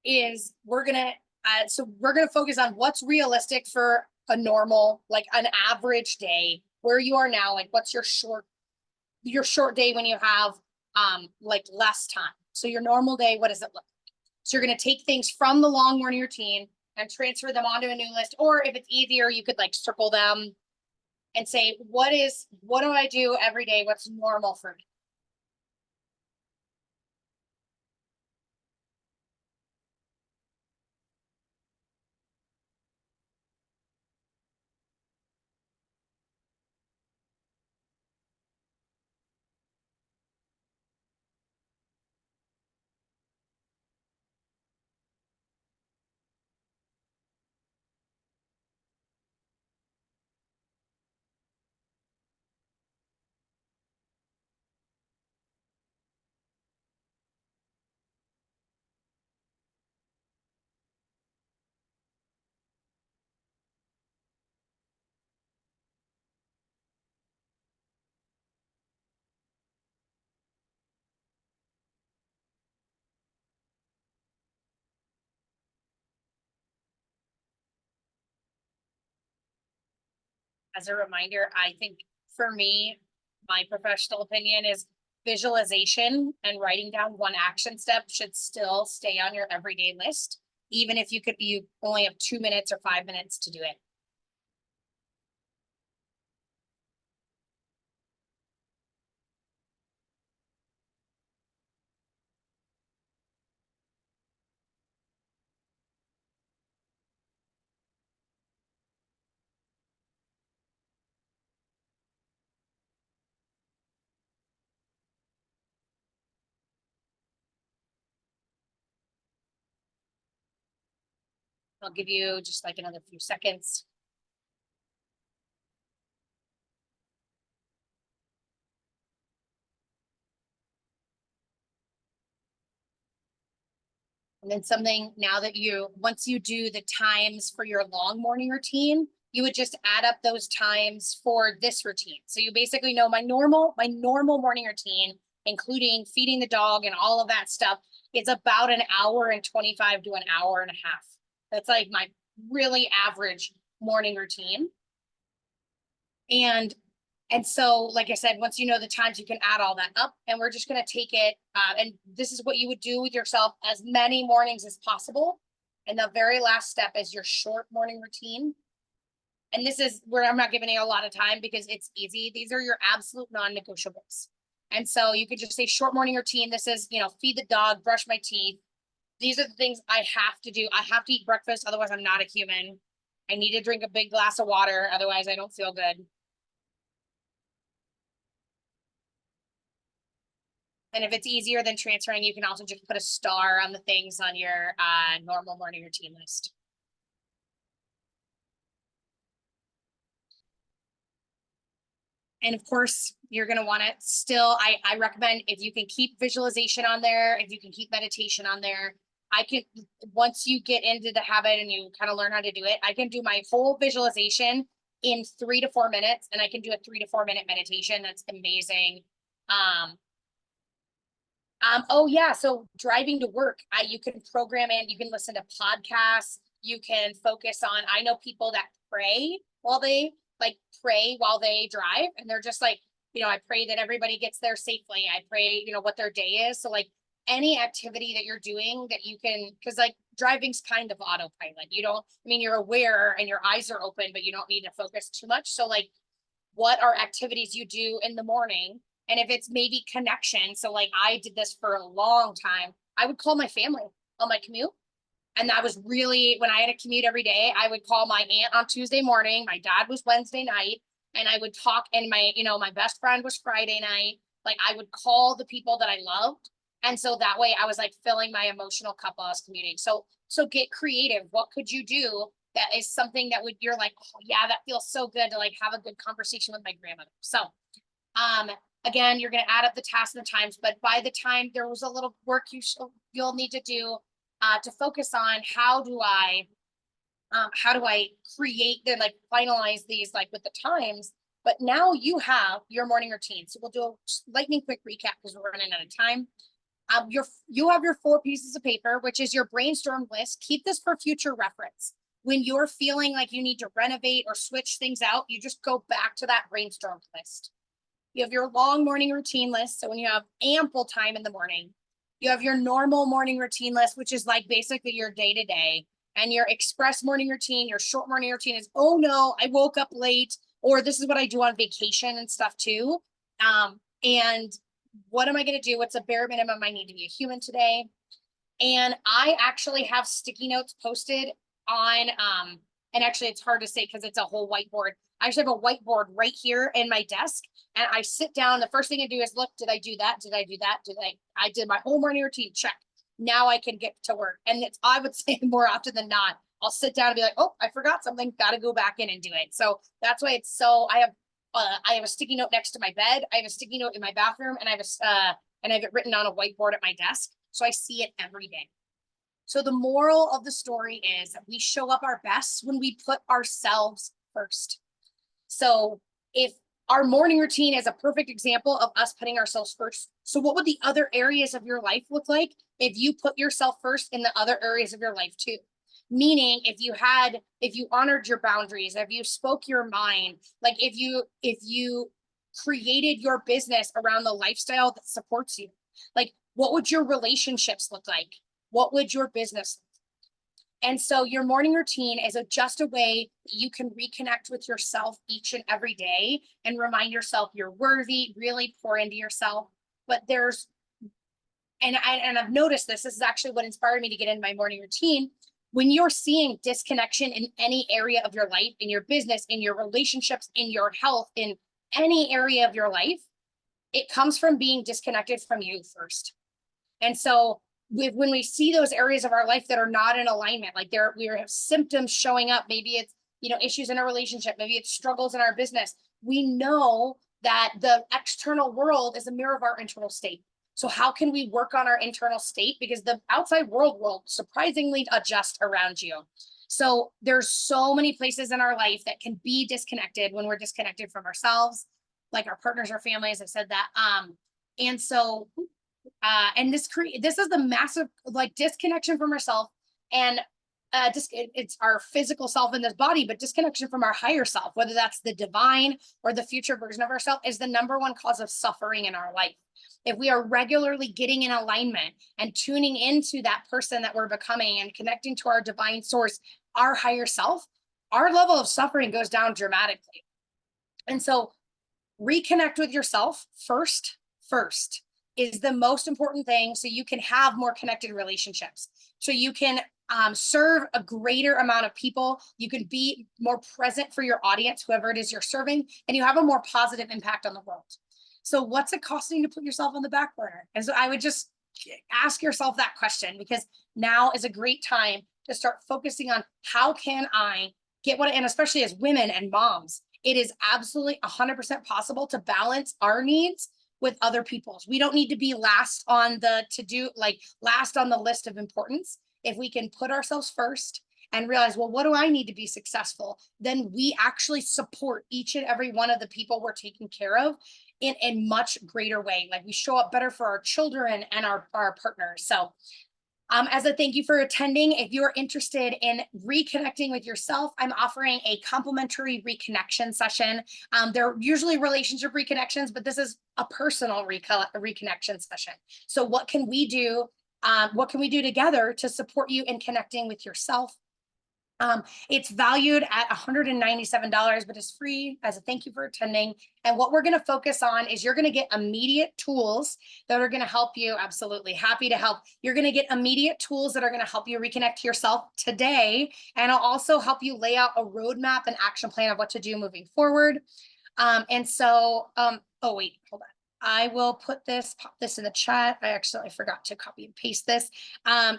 is we're gonna focus on what's realistic for a normal, like an average day where you are now. Like, what's your short day when you have like less time? So your normal day, what does it look like? So you're gonna take things from the long morning routine and transfer them onto a new list, or if it's easier, you could like circle them and say, what do I do every day? What's normal for me? As a reminder, I think for me, my professional opinion is visualization and writing down one action step should still stay on your everyday list, even if you only have 2 minutes or 5 minutes to do it. I'll give you just like another few seconds. And then something, now that once you do the times for your long morning routine, you would just add up those times for this routine. So you basically know my normal morning routine, including feeding the dog and all of that stuff, is about an hour and 25 to an hour and a half. That's like my really average morning routine. And and so, like I said, once you know the times, you can add all that up, and we're just going to take it. And this is what you would do with yourself as many mornings as possible. And the very last step is your short morning routine. And this is where I'm not giving you a lot of time because it's easy. These are your absolute non-negotiables. And so you could just say short morning routine. This is, feed the dog, brush my teeth. These are the things I have to do. I have to eat breakfast. Otherwise, I'm not a human. I need to drink a big glass of water. Otherwise, I don't feel good. And if it's easier than transferring, you can also just put a star on the things on your normal morning routine list. And of course, you're going to want to still, I recommend if you can keep visualization on there, if you can keep meditation on there. I can, once you get into the habit and you kind of learn how to do it, I can do my whole visualization in 3 to 4 minutes, and I can do a 3 to 4 minute meditation. That's amazing. Oh yeah, so driving to work, you can program in, you can listen to podcasts, you can focus on, I know people that pray while they drive, and they're just like, I pray that everybody gets there safely. I pray, what their day is. So like any activity that you're doing that you can, because like driving's kind of autopilot. You're aware and your eyes are open, but you don't need to focus too much. So like, what are activities you do in the morning? And if it's maybe connection, so like I did this for a long time, I would call my family on my commute. And that was really, when I had a commute every day, I would call my aunt on Tuesday morning. My dad was Wednesday night. And I would talk, and my best friend was Friday night. Like I would call the people that I loved. And so that way I was like filling my emotional cup while I was commuting. So get creative. What could you do that is something that you're like, oh yeah, that feels so good to like have a good conversation with my grandmother. So, again, you're going to add up the tasks and the times, but by the time there was a little work you'll need to do, to focus on how do I create like finalize these like with the times. But now you have your morning routine. So we'll do a lightning quick recap because we're running out of time. You have your 4 pieces of paper, which is your brainstorm list. Keep this for future reference. When you're feeling like you need to renovate or switch things out, you just go back to that brainstorm list. You have your long morning routine list. So when you have ample time in the morning, you have your normal morning routine list, which is like basically your day-to-day, and your express morning routine. Your short morning routine is, oh no, I woke up late, or this is what I do on vacation and stuff too. And what am I going to do? What's a bare minimum I need to be a human today? And I actually have sticky notes posted on, and actually it's hard to say because it's a whole whiteboard. I actually have a whiteboard right here in my desk, and I sit down. The first thing I do is look, did I do that? Did I do that? I did my whole morning routine, check. Now I can get to work. And I would say more often than not, I'll sit down and be like, oh, I forgot something, got to go back in and do it. So that's why it's so, I have a sticky note next to my bed. I have a sticky note in my bathroom, and I have it written on a whiteboard at my desk. So I see it every day. So the moral of the story is that we show up our best when we put ourselves first. So if our morning routine is a perfect example of us putting ourselves first, so what would the other areas of your life look like if you put yourself first in the other areas of your life too? Meaning if you honored your boundaries, if you spoke your mind, like if you created your business around the lifestyle that supports you, like what would your relationships look like? What would your business look like? And so your morning routine is just a way that you can reconnect with yourself each and every day and remind yourself you're worthy, really pour into yourself. But I've noticed this is actually what inspired me to get into my morning routine. When you're seeing disconnection in any area of your life, in your business, in your relationships, in your health, in any area of your life, it comes from being disconnected from you first. And so when we see those areas of our life that are not in alignment, like we have symptoms showing up, maybe it's, issues in a relationship, maybe it's struggles in our business, we know that the external world is a mirror of our internal state. So how can we work on our internal state? Because the outside world will surprisingly adjust around you. So there's so many places in our life that can be disconnected when we're disconnected from ourselves, like our partners or families. I said that. And so, and this is the massive like disconnection from ourselves, and it's our physical self in this body, but disconnection from our higher self, whether that's the divine or the future version of ourselves, is the #1 cause of suffering in our life. If we are regularly getting in alignment and tuning into that person that we're becoming and connecting to our divine source, our higher self, our level of suffering goes down dramatically. And so reconnect with yourself first is the most important thing, so you can have more connected relationships, so you can serve a greater amount of people, you can be more present for your audience, whoever it is you're serving, and you have a more positive impact on the world. So what's it costing to put yourself on the back burner? And so I would just ask yourself that question, because now is a great time to start focusing on how can I get what, and especially as women and moms, It is absolutely 100% possible to balance our needs with other people's. We don't need to be last on the to-do, like last on the list of importance. If we can put ourselves first and realize, well, what do I need to be successful? Then we actually support each and every one of the people we're taking care of in a much greater way. Like we show up better for our children and our partners. So as a thank you for attending, if you're interested in reconnecting with yourself, I'm offering a complimentary reconnection session. They're usually relationship reconnections, but this is a personal reconnection session. So what can we do? What can we do together to support you in connecting with yourself? It's valued at $197, but it's free as a thank you for attending. And what we're going to focus on is you're going to get immediate tools that are going to help you. Absolutely happy to help. You're going to get immediate tools that are going to help you reconnect to yourself today. And I'll also help you lay out a roadmap and action plan of what to do moving forward. Oh wait, hold on. I will put this, pop this in the chat. I forgot to copy and paste this.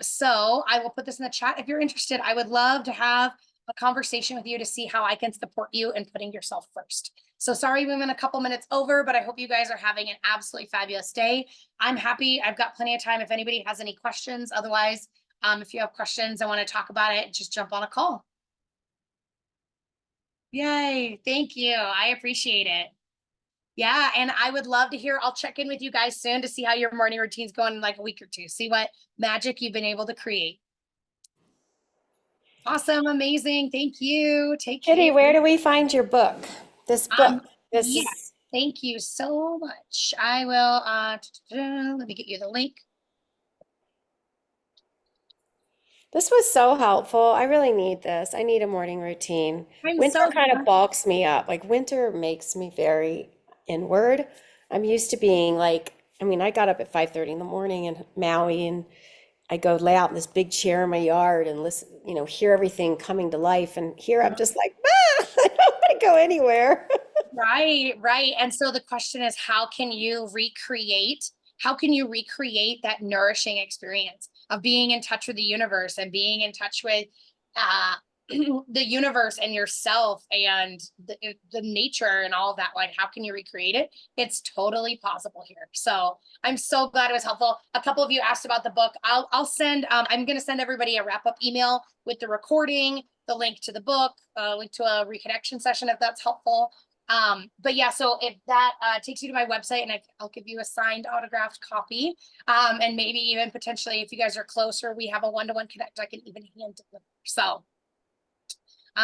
So I will put this in the chat. If you're interested, I would love to have a conversation with you to see how I can support you in putting yourself first. So sorry, we went a couple minutes over, but I hope you guys are having an absolutely fabulous day. I'm happy. I've got plenty of time if anybody has any questions. Otherwise, if you have questions, I want to talk about it, just jump on a call. Yay. Thank you. I appreciate it. Yeah, and I would love to hear. I'll check in with you guys soon to see how your morning routine's going in like a week or two. See what magic you've been able to create. Awesome, amazing. Thank you. Take
Kitty,
care.
where do we find your book? This book. This
Yeah,
is
thank you so much. I will let me get you the link.
this was so helpful. I really need this. I need a morning routine.
I'm
Winter
so
kind of
glad.
bulks me up. Like winter makes me very inward. I'm used to being like, I mean, I got up at 5:30 in the morning in Maui and I go lay out in this big chair in my yard and listen, hear everything coming to life. And here I'm just like, I don't want to go anywhere.
Right, right. And so the question is, how can you recreate that nourishing experience of being in touch with the universe and being in touch with uh the universe and yourself and the nature and all of that? Like, how can you recreate it? It's totally possible here. So I'm so glad it was helpful. A couple of you asked about the book. I'll send I'm gonna send everybody a wrap-up email with the recording, the link to the book, link to a reconnection session if that's helpful. But yeah, so if that takes you to my website, and I'll give you a signed autographed copy. And maybe even potentially, if you guys are closer, we have a one-to-one connect. I can even hand deliver. So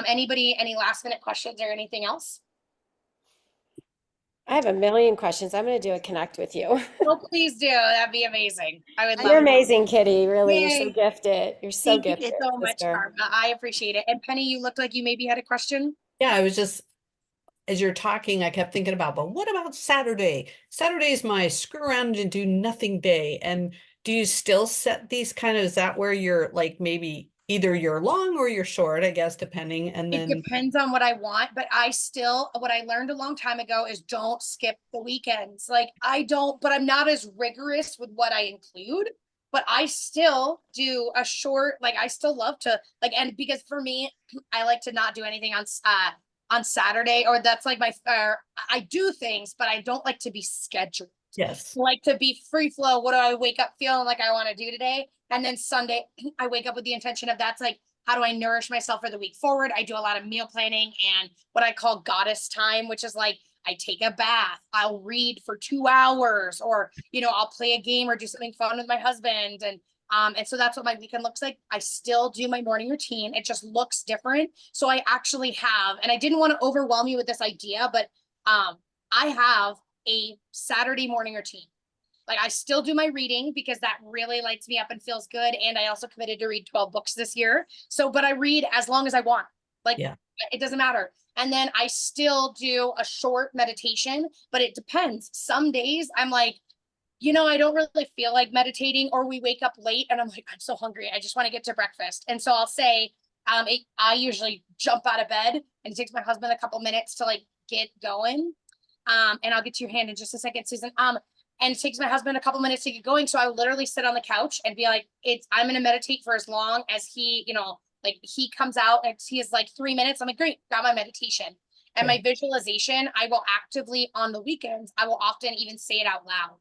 any last minute questions or anything else?
I have a million questions. I'm going to do a connect with you.
Oh, please do. That'd be amazing. I would
You're
love that.
amazing, Kitty. Really, you're so
Yay.
gifted. You're so
Thank you
gifted,
so much,
sister.
Karma. I appreciate it. And Penny, you looked like you maybe had a question.
Yeah, I was just, as you're talking, I kept thinking about, but what about Saturday? Saturday is my screw around and do nothing day. And do you still set these kind of, is that where you're like maybe either you're long or you're short, I guess, depending. And
It
then,
depends on what I want, but what I learned a long time ago is don't skip the weekends. Like but I'm not as rigorous with what I include, but I still do a short, like I still love to like, and because for me, I like to not do anything on Saturday, or that's like I do things, but I don't like to be scheduled.
yes,
Like to be free flow. What do I wake up feeling like I want to do today? And then Sunday, I wake up with the intention of that's like, how do I nourish myself for the week forward? I do a lot of meal planning and what I call goddess time, which is like, I take a bath, I'll read for 2 hours, or, I'll play a game or do something fun with my husband. And so that's what my weekend looks like. I still do my morning routine. It just looks different. So I actually have, and I didn't want to overwhelm you with this idea, but I have a Saturday morning routine. Like I still do my reading because that really lights me up and feels good. And I also committed to read 12 books this year. So, but I read as long as I want. Like
yeah,
it doesn't matter. And then I still do a short meditation, but it depends. Some days I'm like, I don't really feel like meditating, or we wake up late and I'm like, I'm so hungry. I just want to get to breakfast. And so I'll say, I usually jump out of bed, and it takes my husband a couple minutes to like get going. And I'll get to your hand in just a second, Susan. And it takes my husband a couple minutes to get going. So I literally sit on the couch and be like, I'm going to meditate for as long as he, like he comes out and he is like 3 minutes. I'm like, great, got my meditation. And my
Okay.
visualization, I will actively on the weekends, I will often even say it out loud.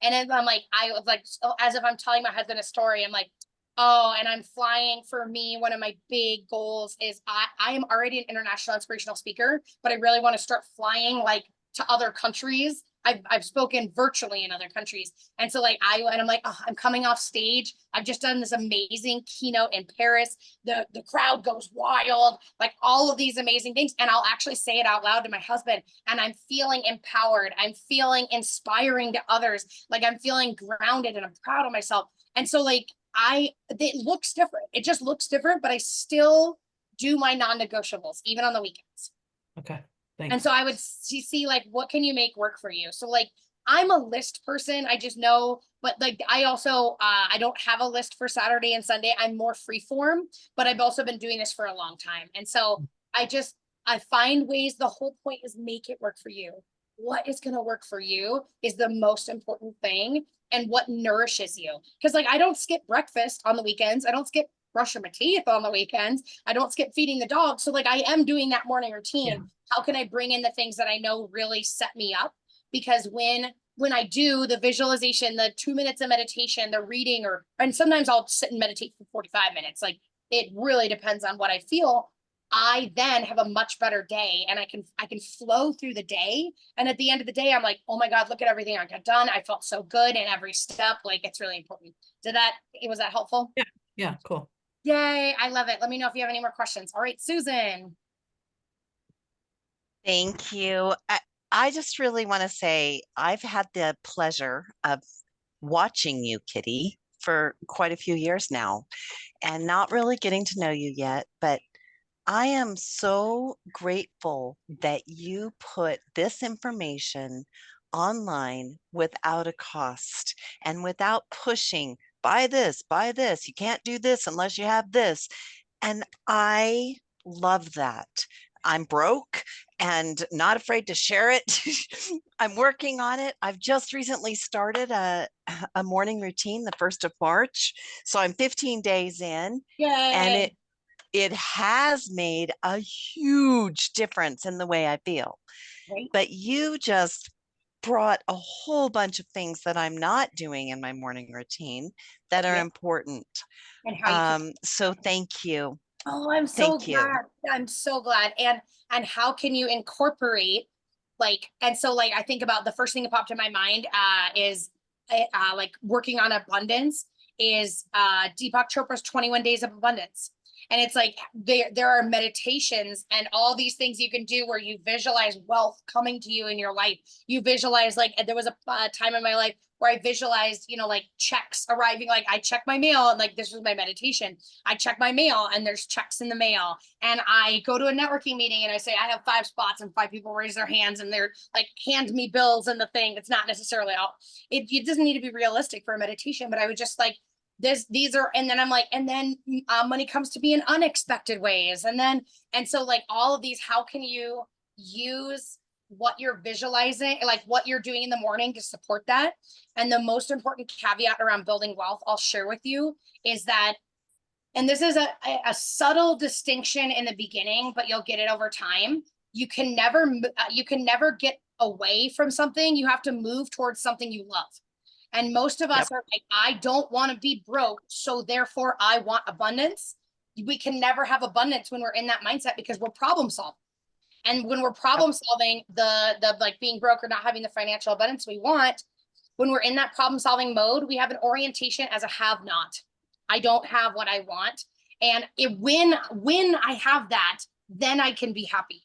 And then I'm like, I was like, so as if I'm telling my husband a story, I'm like, oh, and I'm flying. For me, one of my big goals is I am already an international inspirational speaker, but I really want to start flying like to other countries. I've spoken virtually in other countries. And so like I'm like, oh, I'm coming off stage. I've just done this amazing keynote in Paris. The crowd goes wild, like all of these amazing things. And I'll actually say it out loud to my husband. And I'm feeling empowered. I'm feeling inspiring to others. Like I'm feeling grounded and I'm proud of myself. And so like it looks different. It just looks different, but I still do my non-negotiables, even on the weekends.
Okay.
And
Thanks.
so I would see like, what can you make work for you? So like, I'm a list person. I just know, but like, I also, I don't have a list for Saturday and Sunday. I'm more free form, but I've also been doing this for a long time. And so I find ways. The whole point is make it work for you. What is going to work for you is the most important thing, and what nourishes you. Cause like, I don't skip breakfast on the weekends. I don't skip brushing my teeth on the weekends. I don't skip feeding the dog. So like, I am doing that morning
Yeah.
routine. How can I bring in the things that I know really set me up? Because when I do the visualization, the 2 minutes of meditation, the reading, and sometimes I'll sit and meditate for 45 minutes. Like it really depends on what I feel. I then have a much better day, and I can flow through the day. And at the end of the day, I'm like, oh my God, look at everything I got done. I felt so good in every step. Like it's really important. Was that helpful?
Yeah. Yeah. Cool.
Yay. I love it. Let me know if you have any more questions. All right, Susan.
Thank you. I just really want to say I've had the pleasure of watching you, Kitty, for quite a few years now and not really getting to know you yet, but I am so grateful that you put this information online without a cost and without pushing, buy this, buy this. You can't do this unless you have this. And I love that. I'm broke and not afraid to share it. I'm working on it. I've just recently started a morning routine, the 1st of March. So I'm 15 days in, and
Yay.
it has made a huge difference in the way I feel.
Right.
But you just brought a whole bunch of things that I'm not doing in my morning routine that are
Yeah.
important.
And how you can.
So thank you.
Oh, I'm so
Thank you.
glad. I'm so glad. And how can you incorporate like, and so like I think about the first thing that popped in my mind is like working on abundance is Deepak Chopra's 21 Days of Abundance. And it's like there are meditations and all these things you can do where you visualize wealth coming to you in your life. You visualize like there was a time in my life where I visualized, like checks arriving. Like I check my mail, and like this was my meditation. I check my mail and there's checks in the mail. And I go to a networking meeting and I say, I have 5 spots, and 5 people raise their hands and they're like, hand me bills and the thing. It's not necessarily all, it doesn't need to be realistic for a meditation, but I would just like, these are, and then I'm like, and then money comes to me in unexpected ways. And so like all of these, how can you use what you're visualizing, like what you're doing in the morning to support that? And the most important caveat around building wealth I'll share with you is that, and this is a subtle distinction in the beginning, but you'll get it over time. You can never get away from something. You have to move towards something you love. And most of us
Yep.
are like, I don't want to be broke, so therefore I want abundance. We can never have abundance when we're in that mindset because we're problem solving. And when we're
Yep.
problem solving, the like being broke or not having the financial abundance we want, when we're in that problem solving mode, we have an orientation as a have not. I don't have what I want. And when I have that, then I can be happy.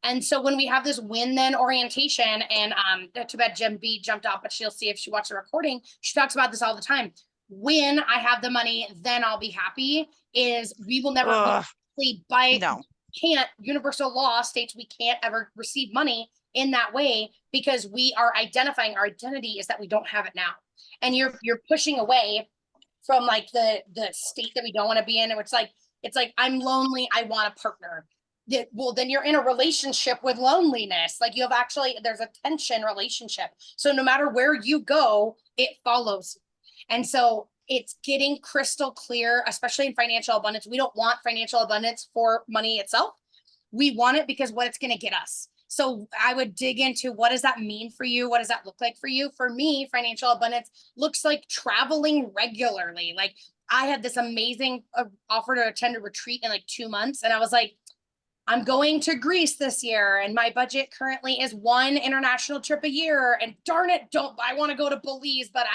And so when we have this win then orientation, and too bad Jim B jumped off, but she'll see if she watched the recording. She talks about this all the time. When I have the money, then I'll be happy. Is we will never
Ugh, no.
can't, universal law states we can't ever receive money in that way because we are identifying our identity is that we don't have it now. And you're pushing away from like the state that we don't want to be in. And it's like I'm lonely, I want a partner. Well, then you're in a relationship with loneliness. Like there's a tension relationship. So no matter where you go, it follows. And so it's getting crystal clear, especially in financial abundance. We don't want financial abundance for money itself. We want it because what it's going to get us. So I would dig into, what does that mean for you? What does that look like for you? For me, financial abundance looks like traveling regularly. Like, I had this amazing offer to attend a retreat in like 2 months. And I was like, I'm going to Greece this year, and my budget currently is 1 international trip a year. And darn it, I want to go to Belize, but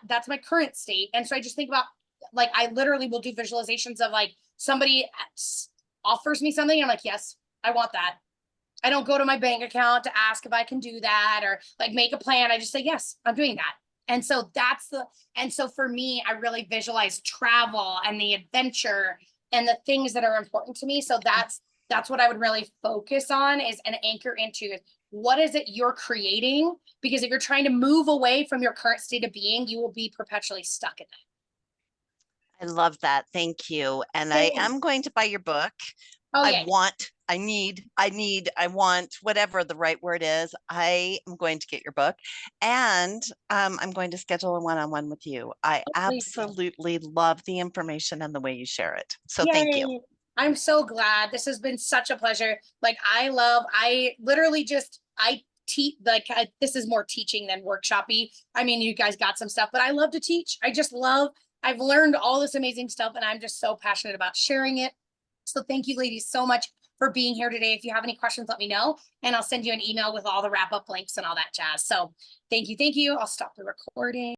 that's my current state. And so I just think about, like, I literally will do visualizations of like somebody offers me something. And I'm like, yes, I want that. I don't go to my bank account to ask if I can do that or like make a plan. I just say, yes, I'm doing that. And so so for me, I really visualize travel and the adventure and the things that are important to me. So that's what I would really focus on, is an anchor into what is it you're creating? Because if you're trying to move away from your current state of being, you will be perpetually stuck in it.
I love that. Thank you. And I am going to buy your book.
Oh,
I
yeah.
want, whatever the right word is. I am going to get your book, and I'm going to schedule a one-on-one with you. I
Please do.
absolutely love the information and the way you share it. So thank you.
Yay. I'm so glad. This has been such a pleasure. Like, I literally I teach, like, this is more teaching than workshoppy. I mean, you guys got some stuff, but I love to teach. I've learned all this amazing stuff, and I'm just so passionate about sharing it. So thank you, ladies, so much for being here today. If you have any questions, let me know, and I'll send you an email with all the wrap up links and all that jazz. So thank you. I'll stop the recording.